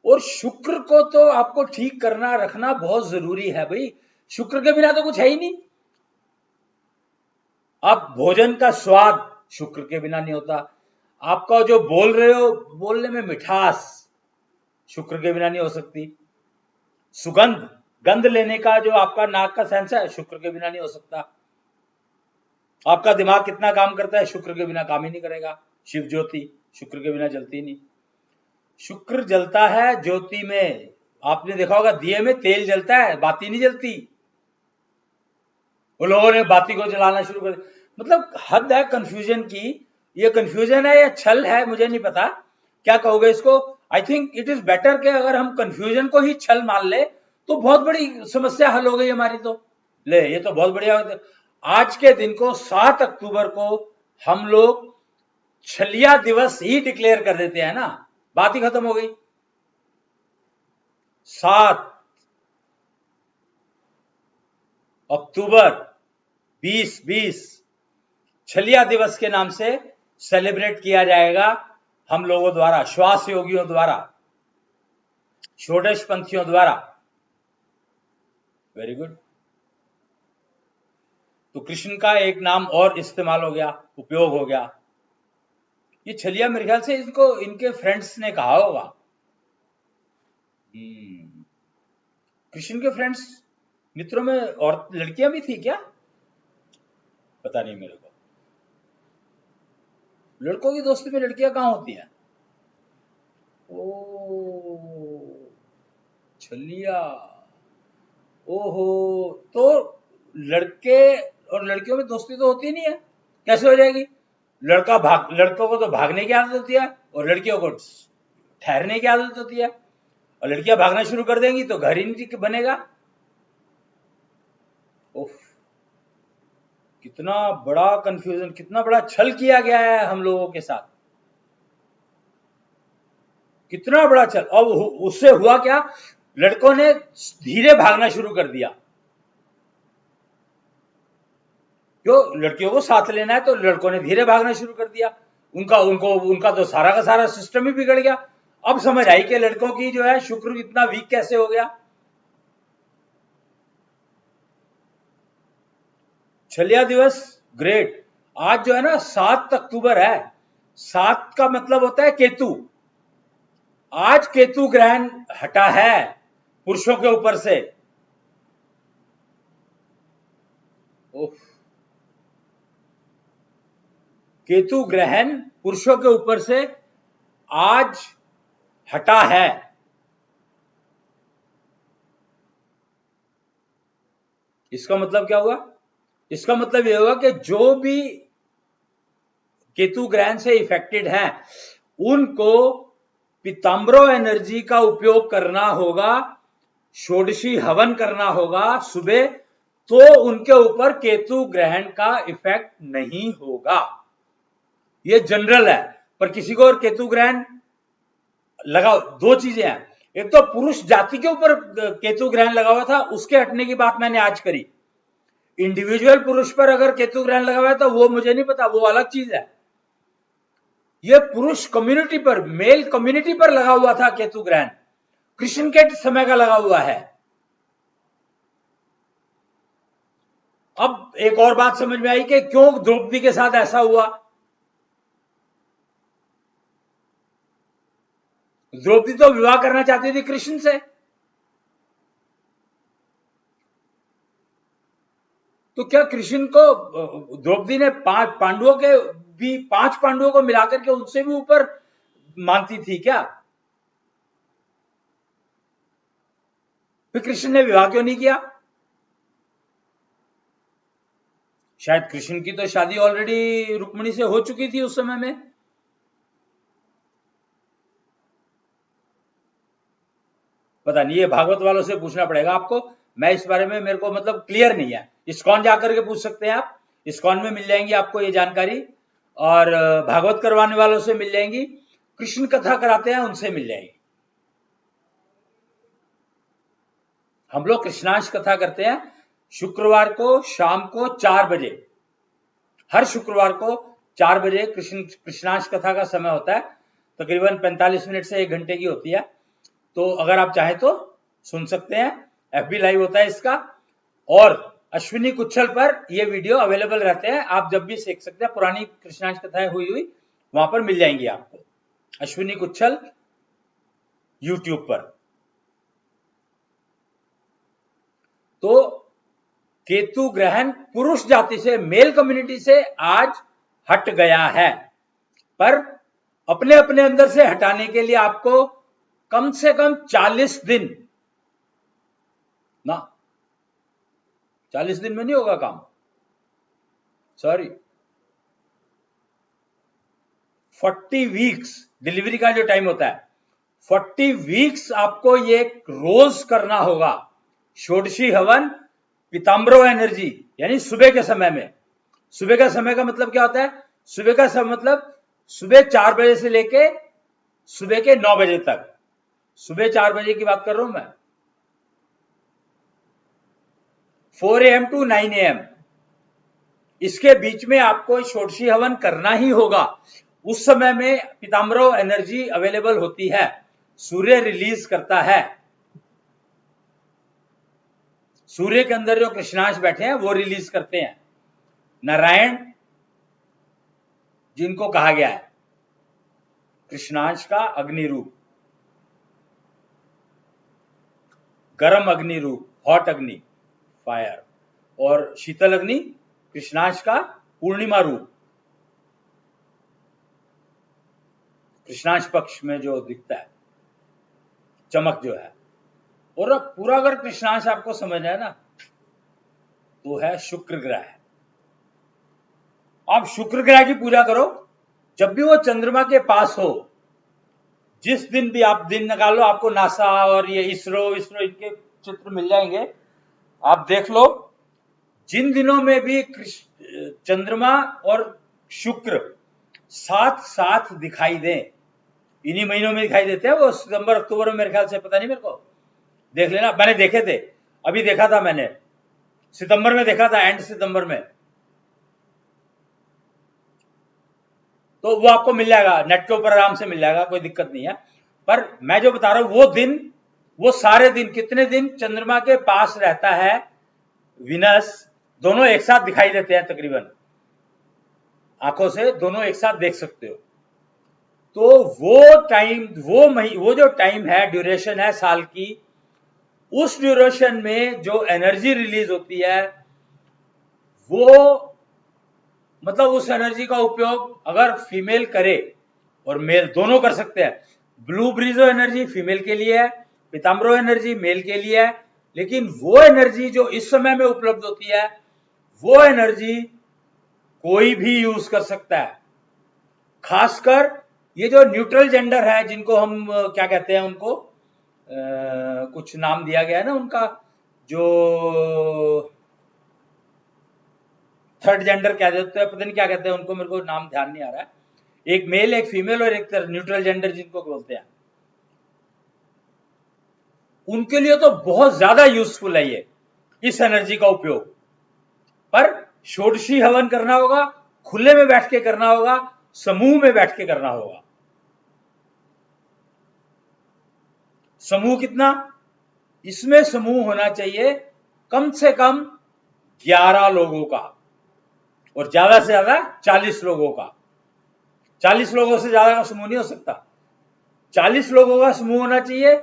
और शुक्र को तो आपको ठीक करना रखना बहुत जरूरी है भाई, शुक्र के बिना तो कुछ है ही नहीं। आप भोजन का स्वाद शुक्र के बिना नहीं होता, आपका जो बोल रहे हो बोलने में मिठास शुक्र के बिना नहीं हो सकती, सुगंध गंध लेने का जो आपका नाक का सेंस है शुक्र के बिना नहीं हो सकता, आपका दिमाग कितना काम करता है शुक्र के बिना काम ही नहीं करेगा, शिव ज्योति शुक्र के बिना जलती नहीं। शुक्र जलता है ज्योति में, आपने देखा होगा दिए में तेल जलता है, बाती नहीं जलती। वो लोगों ने बाती को जलाना शुरू कर, मतलब हद है कंफ्यूजन की। ये कंफ्यूजन है या छल है मुझे नहीं पता, क्या कहोगे इसको। I think it is better कि अगर हम कंफ्यूजन को ही छल मान ले तो बहुत बड़ी समस्या हल हो गई हमारी। तो ले ये तो बहुत बढ़िया। आज के दिन को 7 अक्टूबर को हम लोग छलिया दिवस ही डिक्लेयर कर देते हैं ना, बात ही खत्म हो गई। 7 अक्टूबर 2020 छलिया दिवस के नाम से सेलिब्रेट किया जाएगा हम लोगों द्वारा, श्वास योगियों द्वारा, षोडश पंथियों द्वारा। Very good. तो कृष्ण का एक नाम और इस्तेमाल हो गया, उपयोग हो गया। ये छलिया मेरे ख्याल से इनको इनके फ्रेंड्स ने कहा होगा। कृष्ण के फ्रेंड्स मित्रों में और लड़कियां भी थी क्या, पता नहीं मेरे को। लड़कों की दोस्ती में लड़कियां कहां होती हैं। ओ छलिया, ओहो, तो लड़के और लड़कियों में दोस्ती तो होती नहीं है, कैसे हो जाएगी। लड़कों को तो भागने की आदत होती है और लड़कियों को ठहरने की आदत होती है, और लड़कियां भागना शुरू कर देंगी तो घर ही नहीं बनेगा। उफ, कितना बड़ा कंफ्यूजन, कितना बड़ा छल किया गया है हम लोगों के साथ, कितना बड़ा छल। और उससे हुआ क्या, लड़कों ने धीरे भागना शुरू कर दिया। क्यों, लड़कियों को साथ लेना है तो लड़कों ने धीरे भागना शुरू कर दिया। उनका तो सारा का सारा सिस्टम ही बिगड़ गया। अब समझ आई कि लड़कों की जो है शुक्र इतना वीक कैसे हो गया। छलिया दिवस ग्रेट। आज जो है ना 7 अक्टूबर है, 7 का मतलब होता है केतु। आज केतु ग्रहण हटा है पुरुषों के ऊपर से। केतु ग्रहण पुरुषों के ऊपर से आज हटा है। इसका मतलब क्या हुआ, इसका मतलब यह हुआ कि जो भी केतु ग्रहण से इफेक्टेड हैं उनको पीताम्बरो एनर्जी का उपयोग करना होगा, षोडशी हवन करना होगा सुबह, तो उनके ऊपर केतु ग्रहण का इफेक्ट नहीं होगा। ये जनरल है, पर किसी को और केतु ग्रहण लगा, दो चीजें हैं। एक तो पुरुष जाति के ऊपर केतु ग्रहण लगा हुआ था, उसके हटने की बात मैंने आज करी। इंडिविजुअल पुरुष पर अगर केतु ग्रहण लगा हुआ है तो वो मुझे नहीं पता, वो अलग चीज है। ये पुरुष कम्युनिटी पर, मेल कम्युनिटी पर लगा हुआ था केतु ग्रहण, कृष्ण के समय का लगा हुआ है। अब एक और बात समझ में आई कि क्यों द्रौपदी के साथ ऐसा हुआ। द्रौपदी तो विवाह करना चाहती थी कृष्ण से, तो क्या कृष्ण को द्रौपदी ने 5 पांडवों को मिलाकर के उनसे भी ऊपर मानती थी क्या। फिर कृष्ण ने विवाह क्यों नहीं किया। शायद कृष्ण की तो शादी ऑलरेडी रुक्मिणी से हो चुकी थी उस समय में। पता नहीं, ये भागवत वालों से पूछना पड़ेगा आपको। मैं इस बारे में, मेरे को मतलब क्लियर नहीं है। इस्कॉन जाकर के पूछ सकते हैं आप, इस्कॉन में मिल जाएंगी आपको ये जानकारी, और भागवत करवाने वालों से मिल जाएंगी, कृष्ण कथा कराते हैं उनसे मिल जाएगी। हम लोग कृष्णांश कथा करते हैं शुक्रवार को शाम को 4 बजे, हर शुक्रवार को 4 बजे कृष्णांश कथा का समय होता है। तकरीबन 45 मिनट से 1 घंटे की होती है। तो अगर आप चाहें तो सुन सकते हैं, FB लाइव होता है इसका, और अश्विनी कुच्छल पर ये वीडियो अवेलेबल रहते हैं, आप जब भी सीख सकते हैं। पुरानी कृष्णांश कथाएं हुई वहां पर मिल जाएंगी आपको, अश्विनी कुच्छल YouTube पर। तो केतु ग्रहण पुरुष जाति से, मेल कम्युनिटी से आज हट गया है, पर अपने अपने अंदर से हटाने के लिए आपको कम से कम 40 दिन ना, 40 दिन में नहीं होगा काम, सॉरी 40 वीक्स डिलीवरी का जो टाइम होता है, 40 वीक्स आपको ये रोज करना होगा। षोडशी हवन पीताम्बरो एनर्जी, यानी सुबह के समय में। सुबह का समय का मतलब क्या होता है? सुबह का समय मतलब सुबह 4 बजे से लेके सुबह के 9 बजे तक। सुबह 4 बजे की बात कर रहा हूं मैं, 4 AM to 9 AM, इसके बीच में आपको षोडशी हवन करना ही होगा। उस समय में पीताम्बरो एनर्जी अवेलेबल होती है, सूर्य रिलीज करता है। सूर्य के अंदर जो कृष्णांश बैठे हैं वो रिलीज करते हैं। नारायण जिनको कहा गया है कृष्णांश का अग्नि रूप, गर्म अग्नि रूप, हॉट अग्नि, फायर, और शीतल अग्नि कृष्णांश का पूर्णिमा रूप, कृष्णांश पक्ष में जो दिखता है, चमक जो है। और अब पूरा अगर कृष्णांश आपको समझना है ना, तो है शुक्र ग्रह। आप शुक्र ग्रह की पूजा करो जब भी वो चंद्रमा के पास हो। जिस दिन भी आप दिन निकालो, आपको नासा और ये इसरो इनके चित्र मिल जाएंगे, आप देख लो। जिन दिनों में भी चंद्रमा और शुक्र साथ साथ दिखाई दें, इन्हीं महीनों में दिखाई देते हैं वो, सितंबर अक्टूबर में मेरे ख्याल से, पता नहीं मेरे को, देख लेना। मैंने देखे थे, अभी देखा था मैंने, सितंबर में देखा था, एंड सितंबर में। तो वो आपको मिल जाएगा, नेट के ऊपर आराम से मिल जाएगा, कोई दिक्कत नहीं है। पर मैं जो बता रहा हूं वो दिन, वो सारे दिन, कितने दिन चंद्रमा के पास रहता है विनस, दोनों एक साथ दिखाई देते हैं तकरीबन, आंखों से दोनों एक साथ देख सकते हो। तो वो टाइम, वो जो टाइम है, ड्यूरेशन है साल की, उस ड्यूरेशन में जो एनर्जी रिलीज होती है, वो मतलब उस एनर्जी का उपयोग अगर फीमेल करे, और मेल दोनों कर सकते हैं। ब्लू ब्रीजो एनर्जी फीमेल के लिए है, पीताम्बरो एनर्जी मेल के लिए है, लेकिन वो एनर्जी जो इस समय में उपलब्ध होती है, वो एनर्जी कोई भी यूज कर सकता है। खासकर ये जो न्यूट्रल जेंडर है, जिनको हम क्या कहते हैं, उनको कुछ नाम दिया गया है ना उनका, जो थर्ड जेंडर क्या देते हैं, पता नहीं क्या कहते हैं उनको, मेरे को नाम ध्यान नहीं आ रहा है। एक मेल, एक फीमेल, और एक न्यूट्रल जेंडर जिनको बोलते हैं, उनके लिए तो बहुत ज्यादा यूजफुल है ये, इस एनर्जी का उपयोग। पर षोडशी हवन करना होगा, खुले में बैठ के करना होगा, समूह में बैठ के करना होगा। समूह कितना? इसमें समूह होना चाहिए कम से कम 11 लोगों का, और ज्यादा से ज्यादा 40 लोगों का। 40 लोगों से ज्यादा का समूह नहीं हो सकता। 40 लोगों का समूह होना चाहिए,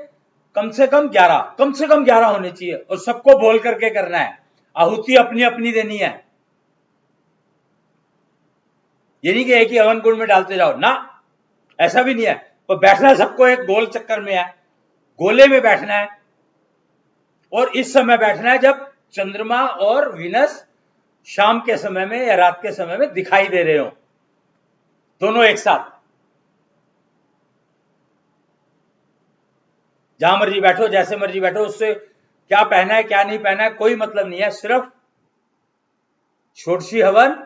कम से कम 11 होने चाहिए, और सबको बोल करके करना है। आहुति अपनी अपनी देनी है, ये नहीं कि एक ही हवन कुंड में डालते जाओ ना, ऐसा भी नहीं है। तो बैठना सबको एक गोल चक्कर में है, गोले में बैठना है, और इस समय बैठना है जब चंद्रमा और विनस शाम के समय में या रात के समय में दिखाई दे रहे हो, दोनों एक साथ। जहां मर्जी बैठो, जैसे मर्जी बैठो, उससे क्या पहना है क्या नहीं पहना है कोई मतलब नहीं है। सिर्फ षोडशी हवन,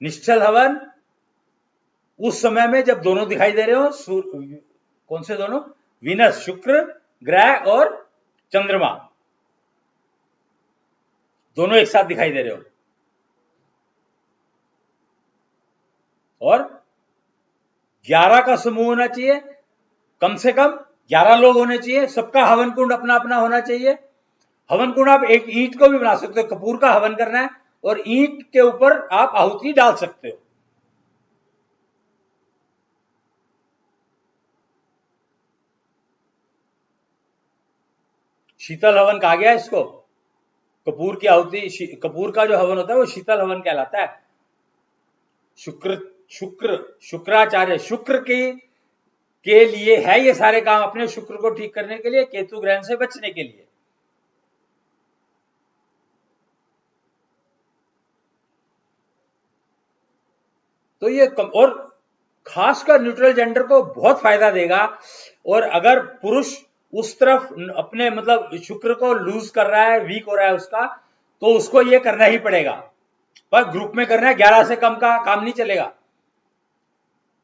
निश्चल हवन उस समय में जब दोनों दिखाई दे रहे हो, कौन से दोनों, वीनस शुक्र ग्रह और चंद्रमा दोनों एक साथ दिखाई दे रहे हो, और 11 का समूह होना चाहिए, कम से कम 11 लोग होने चाहिए, सबका हवन कुंड अपना अपना होना चाहिए। हवन कुंड आप एक ईंट को भी बना सकते हो, कपूर का हवन करना है और ईंट के ऊपर आप आहुति डाल सकते हो। शीतल हवन कहा गया इसको, कपूर की आहुति, कपूर का जो हवन होता है वो शीतल हवन कहलाता है। शुक्राचार्य शुक्र के लिए है ये सारे काम, अपने शुक्र को ठीक करने के लिए, केतु ग्रहण से बचने के लिए। तो ये और खासकर न्यूट्रल जेंडर को बहुत फायदा देगा। और अगर पुरुष उस तरफ अपने मतलब शुक्र को लूज कर रहा है, वीक हो रहा है उसका, तो उसको ये करना ही पड़ेगा, पर ग्रुप में करना है, 11 से कम का काम नहीं चलेगा।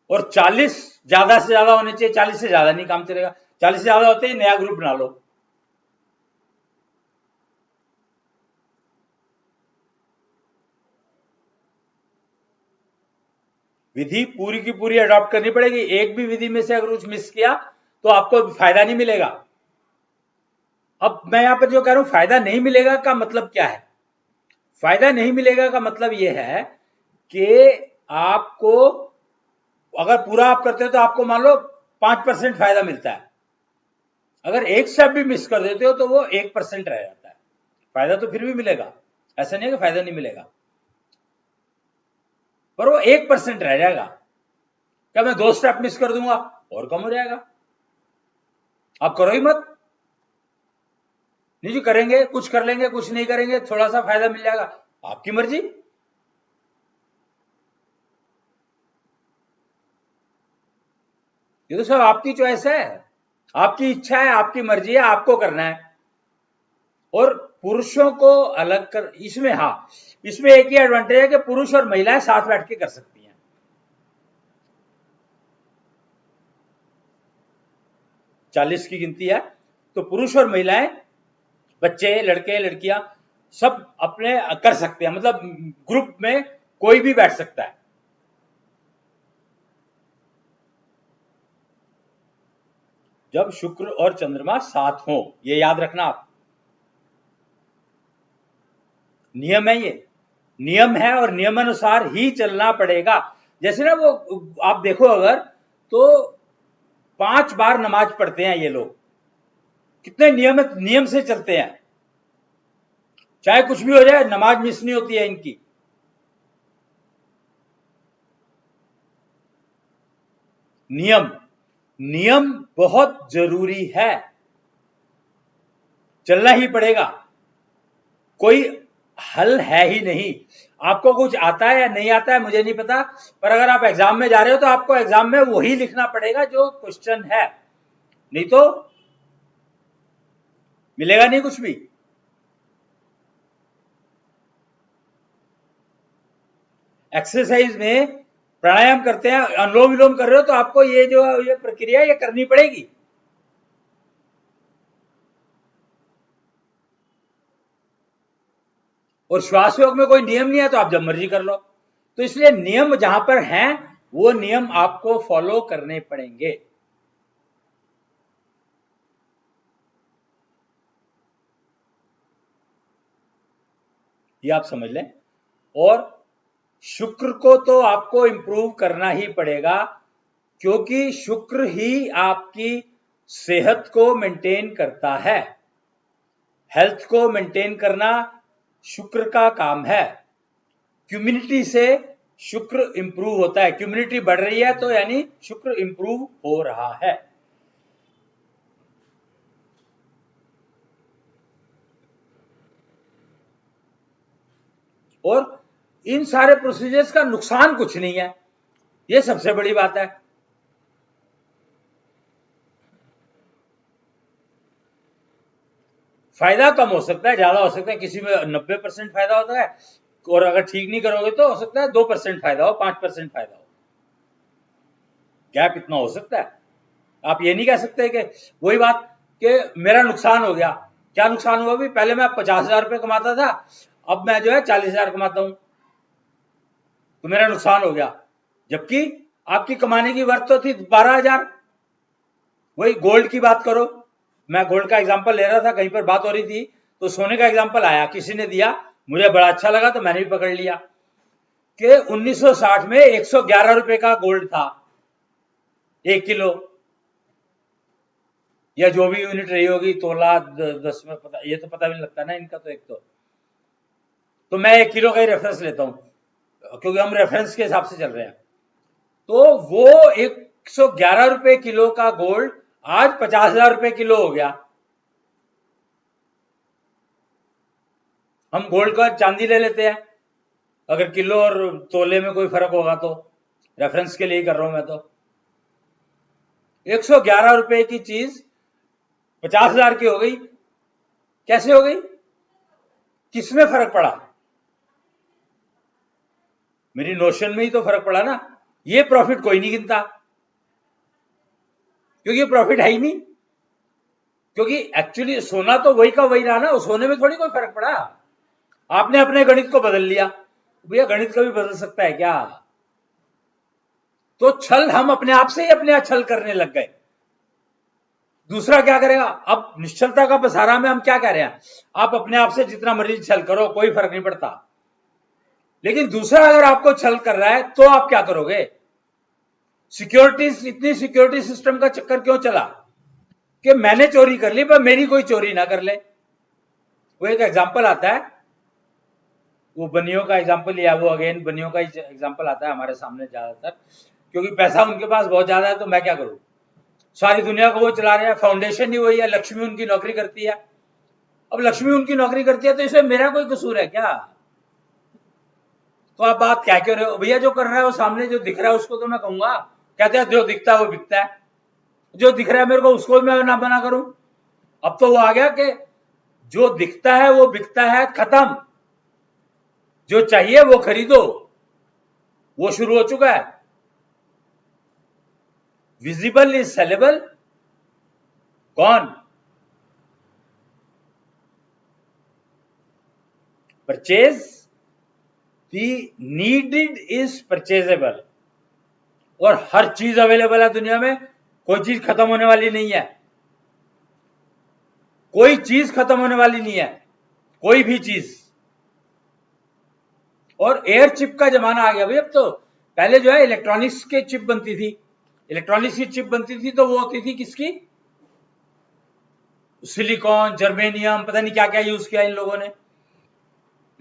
और 40 ज्यादा से ज्यादा होने चाहिए, 40 से ज्यादा नहीं काम चलेगा, 40 से ज्यादा होते ही नया ग्रुप बना लो। विधि पूरी की पूरी अडॉप्ट करनी पड़ेगी, एक भी विधि में से अगर कुछ मिस किया तो आपको फायदा नहीं मिलेगा। अब मैं यहां पर जो कह रहा हूं फायदा नहीं मिलेगा का मतलब क्या है, फायदा नहीं मिलेगा का मतलब यह है कि आपको अगर पूरा आप करते हो तो आपको मान लो 5% फायदा मिलता है, अगर एक स्टेप भी मिस कर देते हो तो वो 1% रह जाता है। फायदा तो फिर भी मिलेगा, ऐसा नहीं है कि फायदा नहीं मिलेगा, पर वो 1% रह जाएगा। क्या मैं 2 स्टेप मिस कर दूंगा और कम हो जाएगा, आप करो ही मत। नहीं जी करेंगे, कुछ कर लेंगे, कुछ नहीं करेंगे, थोड़ा सा फायदा मिल जाएगा, आपकी मर्जी। ये तो सब आपकी चॉइस है, आपकी इच्छा है, आपकी मर्जी है, आपको करना है। और पुरुषों को अलग कर, इसमें हाँ, इसमें एक ही एडवांटेज है कि पुरुष और महिलाएं साथ बैठ के कर सकती हैं। 40 की गिनती है तो पुरुष और महिलाएं, बच्चे, लड़के लड़कियां सब अपने कर सकते हैं, मतलब ग्रुप में कोई भी बैठ सकता है। जब शुक्र और चंद्रमा साथ हो, ये याद रखना आप, नियम है, ये नियम है और नियमानुसार ही चलना पड़ेगा। जैसे ना वो आप देखो अगर तो 5 बार नमाज पढ़ते हैं ये लोग, कितने नियमित नियम से चलते हैं, चाहे कुछ भी हो जाए नमाज मिस नहीं होती है इनकी। नियम नियम बहुत जरूरी है, चलना ही पड़ेगा, कोई हल है ही नहीं। आपको कुछ आता है या नहीं आता है मुझे नहीं पता, पर अगर आप एग्जाम में जा रहे हो तो आपको एग्जाम में वही लिखना पड़ेगा जो क्वेश्चन है, नहीं तो मिलेगा नहीं कुछ भी। एक्सरसाइज में प्राणायाम करते हैं, अनुलोम विलोम कर रहे हो तो आपको ये जो ये प्रक्रिया ये करनी पड़ेगी। और श्वास योग में कोई नियम नहीं है तो आप जब मर्जी कर लो, तो इसलिए नियम जहां पर हैं वो नियम आपको फॉलो करने पड़ेंगे। ये आप समझ लें। और शुक्र को तो आपको इंप्रूव करना ही पड़ेगा, क्योंकि शुक्र ही आपकी सेहत को मेंटेन करता है, हेल्थ को मेंटेन करना शुक्र का काम है। कम्युनिटी से शुक्र इंप्रूव होता है, कम्युनिटी बढ़ रही है तो यानी शुक्र इंप्रूव हो रहा है। और इन सारे प्रोसीजर्स का नुकसान कुछ नहीं है, ये सबसे बड़ी बात है। फायदा कम हो सकता है, ज्यादा हो सकता है, किसी में 90% फायदा होता है, और अगर ठीक नहीं करोगे तो हो सकता है 2% फायदा हो, 5% फायदा हो, गैप इतना हो सकता है। आप ये नहीं कह सकते कि वही बात कि मेरा नुकसान हो गया। क्या नुकसान हुआ? भी पहले मैं 50,000 रुपये कमाता था, अब मैं जो है 40,000 कमाता हूं, तो मेरा नुकसान हो गया, जबकि आपकी कमाने की वर्थ तो थी 12,000। वही गोल्ड की बात करो, मैं गोल्ड का एग्जांपल ले रहा था, कहीं पर बात हो रही थी तो सोने का एग्जांपल आया, किसी ने दिया, मुझे बड़ा अच्छा लगा तो मैंने भी पकड़ लिया कि 1960 में 111 रुपए का गोल्ड था 1 किलो, या जो भी यूनिट रही होगी, तोला 10 में, पता, ये तो पता भी नहीं लगता ना इनका, तो एक तो मैं 1 किलो का ही रेफरेंस लेता हूं क्योंकि हम रेफरेंस के हिसाब से चल रहे हैं। तो वो 111 रुपए किलो का गोल्ड आज 50,000 रुपए किलो हो गया। हम गोल्ड का चांदी ले लेते हैं, अगर किलो और तोले में कोई फर्क होगा तो, रेफरेंस के लिए कर रहा हूं मैं। तो 111 रुपए की चीज 50,000 की हो गई, कैसे हो गई? किसमें फर्क पड़ा? मेरी नोशन में ही तो फर्क पड़ा ना। ये प्रॉफिट कोई नहीं गिनता, क्योंकि ये प्रॉफिट है ही नहीं, क्योंकि एक्चुअली सोना तो वही का वही रहा ना, सोने में थोड़ी कोई फर्क पड़ा। आपने अपने गणित को बदल लिया, भैया गणित कभी बदल सकता है क्या? तो छल हम अपने आप से ही अपने छल करने लग गए। दूसरा क्या करेगा? अब निश्चलता का पसारा में हम क्या कह रहे हैं, आप अपने आप से जितना मर्जी छल करो, कोई फर्क नहीं पड़ता। लेकिन दूसरा अगर आपको छल कर रहा है तो आप क्या करोगे? सिक्योरिटी, इतनी सिक्योरिटी सिस्टम का चक्कर क्यों चला कि मैंने चोरी कर ली पर मेरी कोई चोरी ना कर ले। वो एक एग्जाम्पल आता है, वो बनियों का एग्जाम्पल लिया, वो अगेन बनियों का ही एग्जाम्पल आता है हमारे सामने ज्यादातर, क्योंकि पैसा उनके पास बहुत ज्यादा है, तो मैं क्या करूं, सारी दुनिया को वो चला रहे हैं, फाउंडेशन ही वही है, लक्ष्मी उनकी नौकरी करती है। अब लक्ष्मी उनकी नौकरी करती है तो इसमें मेरा कोई कसूर है क्या? तो आप बात क्या क्यों रहे हो भैया? जो कर रहा है वो सामने जो दिख रहा है उसको तो मैं कहूंगा, कहते हैं जो दिखता है वो बिकता है, जो दिख रहा है मेरे को उसको मैं ना बना करूं। अब तो वो आ गया कि जो दिखता है वो बिकता है, खत्म, जो चाहिए वो खरीदो, वो शुरू हो चुका है। विजिबल इज सेलेबल, कौन? Purchase, the needed is purchasable, और हर चीज अवेलेबल है दुनिया में, कोई चीज खत्म होने वाली नहीं है, कोई चीज खत्म होने वाली नहीं है, कोई भी चीज। और एयर चिप का जमाना आ गया भाई। अब तो पहले जो है इलेक्ट्रॉनिक्स के चिप बनती थी, इलेक्ट्रॉनिक्स की चिप बनती थी तो वो होती थी किसकी? सिलिकॉन, जर्मेनियम, पता नहीं क्या क्या यूज किया इन लोगों ने।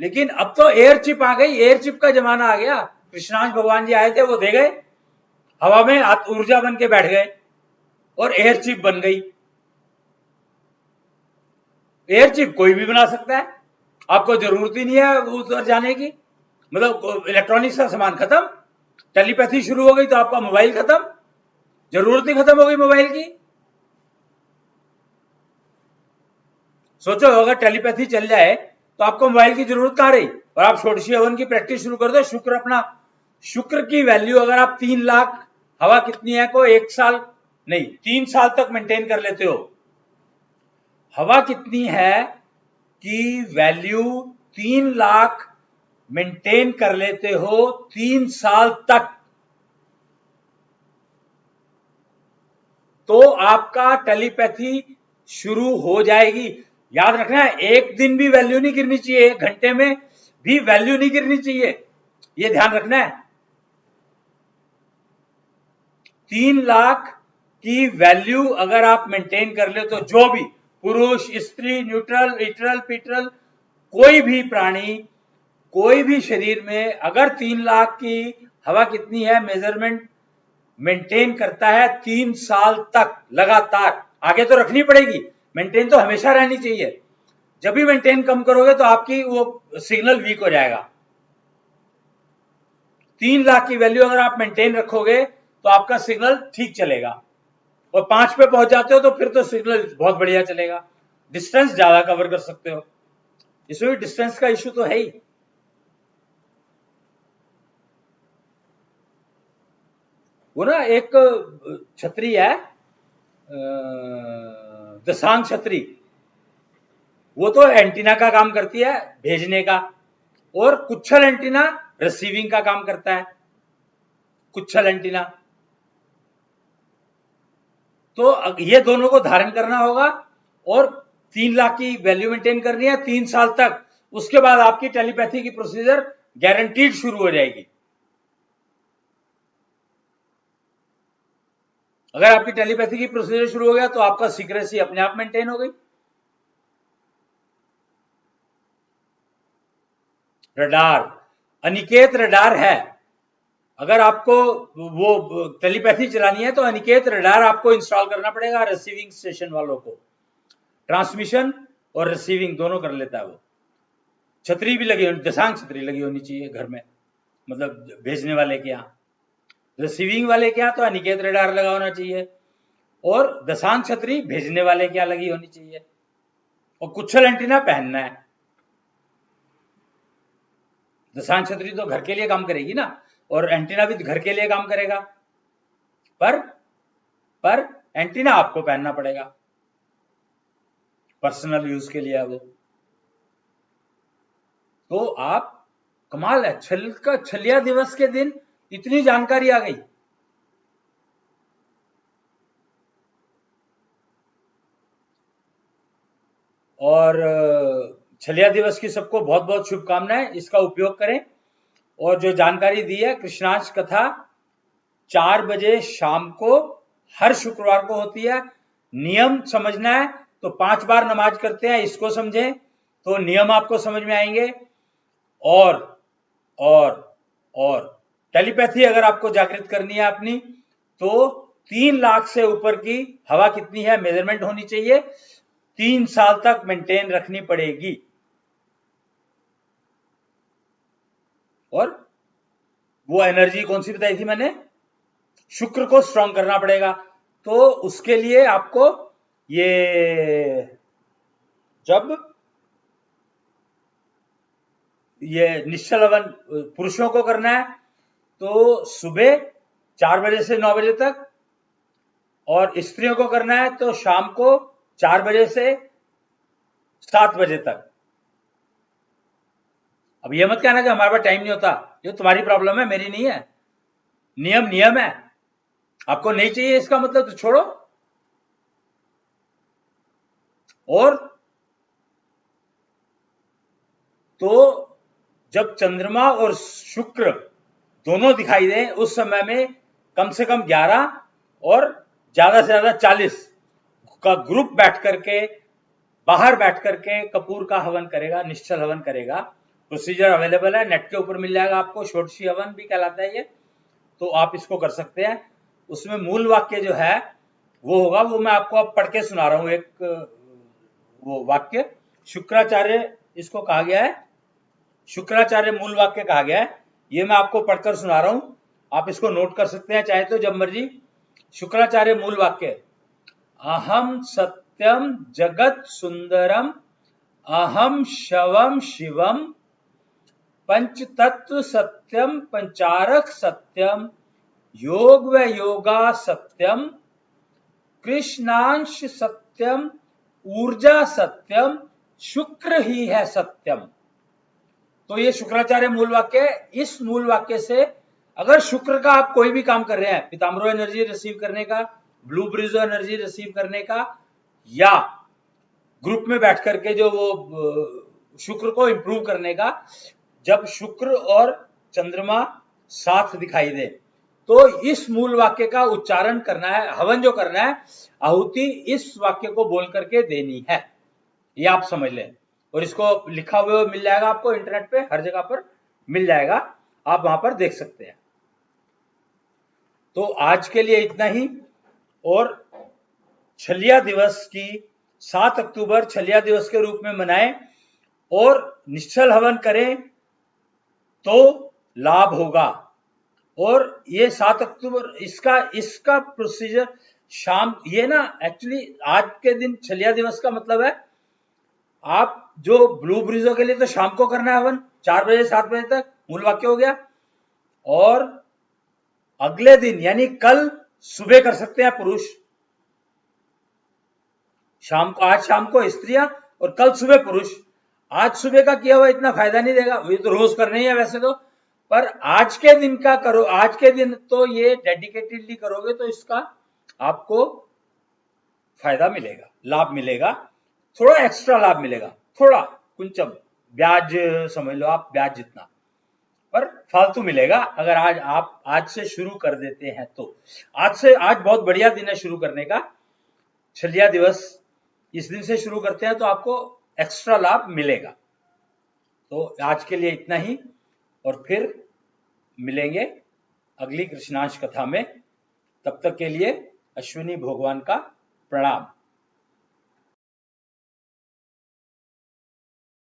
लेकिन अब तो एयर चिप आ गई, एयर चिप का जमाना आ गया। कृष्णांश भगवान जी आए थे, वो दे गए, हवा में ऊर्जा बन के बैठ गए और एयर चिप बन गई। एयर चिप कोई भी बना सकता है, आपको जरूरत ही नहीं है उधर जाने की, मतलब इलेक्ट्रॉनिक्स का सामान खत्म, टेलीपैथी शुरू हो गई तो आपका मोबाइल खत्म, जरूरत ही खत्म हो गई मोबाइल की। सोचो अगर टेलीपैथी चल जाए तो आपको मोबाइल की जरूरत कहां रही? और आप षोडशी हवन की प्रैक्टिस शुरू कर दो, शुक्र अपना, शुक्र की वैल्यू अगर आप 3 लाख, हवा कितनी है को 1 साल नहीं 3 साल तक मेंटेन कर लेते हो, हवा कितनी है कि वैल्यू 3 लाख मेंटेन कर लेते हो 3 साल तक, तो आपका टेलीपैथी शुरू हो जाएगी। याद रखना है, एक दिन भी वैल्यू नहीं गिरनी चाहिए, 1 घंटे में भी वैल्यू नहीं गिरनी चाहिए, ये ध्यान रखना है। 3 लाख की वैल्यू अगर आप मेंटेन कर ले तो जो भी पुरुष, स्त्री, न्यूट्रल, इटरल, पिटरल, कोई भी प्राणी, कोई भी शरीर में अगर 3 लाख की हवा कितनी है मेजरमेंट मेंटेन करता है 3 साल तक लगातार, आगे तो रखनी पड़ेगी, मेंटेन तो हमेशा रहनी चाहिए। जब भी मेंटेन कम करोगे तो आपकी वो सिग्नल वीक हो जाएगा। 3 लाख की वैल्यू अगर आप मेंटेन रखोगे तो आपका सिग्नल ठीक चलेगा, और 5 पे पहुंच जाते हो तो फिर तो सिग्नल बहुत बढ़िया चलेगा। डिस्टेंस ज्यादा कवर कर सकते हो। इसमें भी डिस्टेंस का इश्यू तो है ही। वो ना एक छतरी है, दशांग छतरी, वो तो एंटीना का काम करती है, भेजने का, और कुच्छल एंटीना रिसीविंग का काम करता है। कुच्छल एंटीना, तो ये दोनों को धारण करना होगा और 3 लाख की वैल्यू मेंटेन करनी है 3 साल तक। उसके बाद आपकी टेलीपैथी की प्रोसीजर गारंटीड शुरू हो जाएगी। अगर आपकी टेलीपैथी की प्रोसीजर शुरू हो गया तो आपका सीक्रेसी अपने आप मेंटेन हो गई। रडार, अनिकेत रडार है। अगर आपको वो टेलीपैथी चलानी है तो अनिकेत रडार आपको इंस्टॉल करना पड़ेगा रिसीविंग स्टेशन वालों को। ट्रांसमिशन और रिसीविंग दोनों कर लेता है वो। छतरी भी लगी होनी, दशांग छतरी लगी होनी चाहिए घर में, मतलब भेजने वाले के यहाँ। रिसीविंग वाले के यहाँ तो अनिकेत रडार लगा होना चाहिए, और दशांग छतरी भेजने वाले के यहाँ लगी होनी चाहिए, और कुच्छल एंटीना पहनना है। दशांग छतरी तो घर के लिए काम करेगी ना, और एंटीना भी घर के लिए काम करेगा, पर एंटीना आपको पहनना पड़ेगा, पर्सनल यूज के लिए है वो। तो आप, कमाल है, छलिया दिवस के दिन इतनी जानकारी आ गई। और छलिया दिवस की सबको बहुत बहुत शुभकामनाएं। इसका उपयोग करें। और जो जानकारी दी है, कृष्णांश कथा 4 बजे शाम को हर शुक्रवार को होती है। नियम समझना है तो 5 बार नमाज करते हैं, इसको समझें तो नियम आपको समझ में आएंगे। और टेलीपैथी अगर आपको जागृत करनी है अपनी, तो 3 लाख से ऊपर की हवा कितनी है मेजरमेंट होनी चाहिए, 3 साल तक मेंटेन रखनी पड़ेगी। और वो एनर्जी कौन सी बताई थी मैंने, शुक्र को स्ट्रांग करना पड़ेगा। तो उसके लिए आपको ये निश्चल हवन पुरुषों को करना है तो सुबह 4 बजे से 9 बजे तक, और स्त्रियों को करना है तो शाम को 4 बजे से 7 बजे तक। अब ये मत कहना कि हमारे पास टाइम नहीं होता, ये तुम्हारी प्रॉब्लम है, मेरी नहीं है। नियम है, आपको नहीं चाहिए इसका मतलब तो छोड़ो। और तो जब चंद्रमा और शुक्र दोनों दिखाई दें उस समय में कम से कम 11 और ज्यादा से ज्यादा 40 का ग्रुप बैठ करके, बाहर बैठ करके कपूर का हवन करेगा, निश्चल हवन करेगा। प्रोसीजर अवेलेबल है, नेट के ऊपर मिल जाएगा आपको, षोडशी हवन भी कहलाता है ये, तो आप इसको कर सकते हैं। उसमें मूल वाक्य जो है वो होगा, वो मैं आपको अब पढ़ के सुना रहा हूं। एक वो वाक्य शुक्राचार्य इसको कहा गया है, शुक्राचार्य मूल वाक्य कहा गया है, ये मैं आपको पढ़कर सुना रहा हूं। आप इसको नोट कर सकते हैं चाहे तो जब मर्जी। शुक्राचार्य मूल वाक्य, अहम सत्यम जगत सुंदरम, अहम शवम शिवम, पंच तत्व सत्यम, पंचारक सत्यम, योग व योगा सत्यम, कृष्णांश सत्यम, ऊर्जा सत्यम, शुक्र ही है सत्यम। तो ये शुक्राचार्य मूल वाक्य है। इस मूल वाक्य से अगर शुक्र का आप कोई भी काम कर रहे हैं, पीताम्बरो एनर्जी रिसीव करने का, ब्लू ब्रिजो एनर्जी रिसीव करने का, या ग्रुप में बैठ करके जो वो शुक्र को इंप्रूव करने का, जब शुक्र और चंद्रमा साथ दिखाई दे तो इस मूल वाक्य का उच्चारण करना है। हवन जो करना है, आहुति इस वाक्य को बोल करके देनी है, ये आप समझ लें। और इसको लिखा हुआ मिल जाएगा आपको इंटरनेट पे, हर जगह पर मिल जाएगा, आप वहां पर देख सकते हैं। तो आज के लिए इतना ही। और छलिया दिवस की 7 अक्टूबर छलिया दिवस के रूप में मनाएं और निश्चल हवन करें तो लाभ होगा। और ये 7 अक्टूबर इसका प्रोसीजर शाम, ये ना एक्चुअली आज के दिन छलिया दिवस का मतलब है आप जो ब्लू ब्रीजों के लिए तो शाम को करना है हवन, 4 बजे 7 बजे तक, मूल वाक्य हो गया। और अगले दिन यानी कल सुबह कर सकते हैं पुरुष, शाम को, आज शाम को स्त्रियां और कल सुबह पुरुष। आज सुबह का किया हुआ इतना फायदा नहीं देगा, ये तो रोज करना ही है वैसे तो, पर आज के दिन का करो, आज के दिन तो ये डेडिकेटेडली करोगे तो इसका आपको फायदा मिलेगा, लाभ मिलेगा, थोड़ा एक्स्ट्रा लाभ मिलेगा, थोड़ा कुंचम ब्याज समझ लो आप, ब्याज जितना, पर फालतू मिलेगा अगर आप आज से शुरू कर देते हैं तो। आज बहुत बढ़िया दिन है शुरू करने का, छलिया दिवस, इस दिन से शुरू करते हैं तो आपको एक्स्ट्रा लाभ मिलेगा। तो आज के लिए इतना ही, और फिर मिलेंगे अगली कृष्णांश कथा में। तब तक के लिए अश्विनी भगवान का प्रणाम।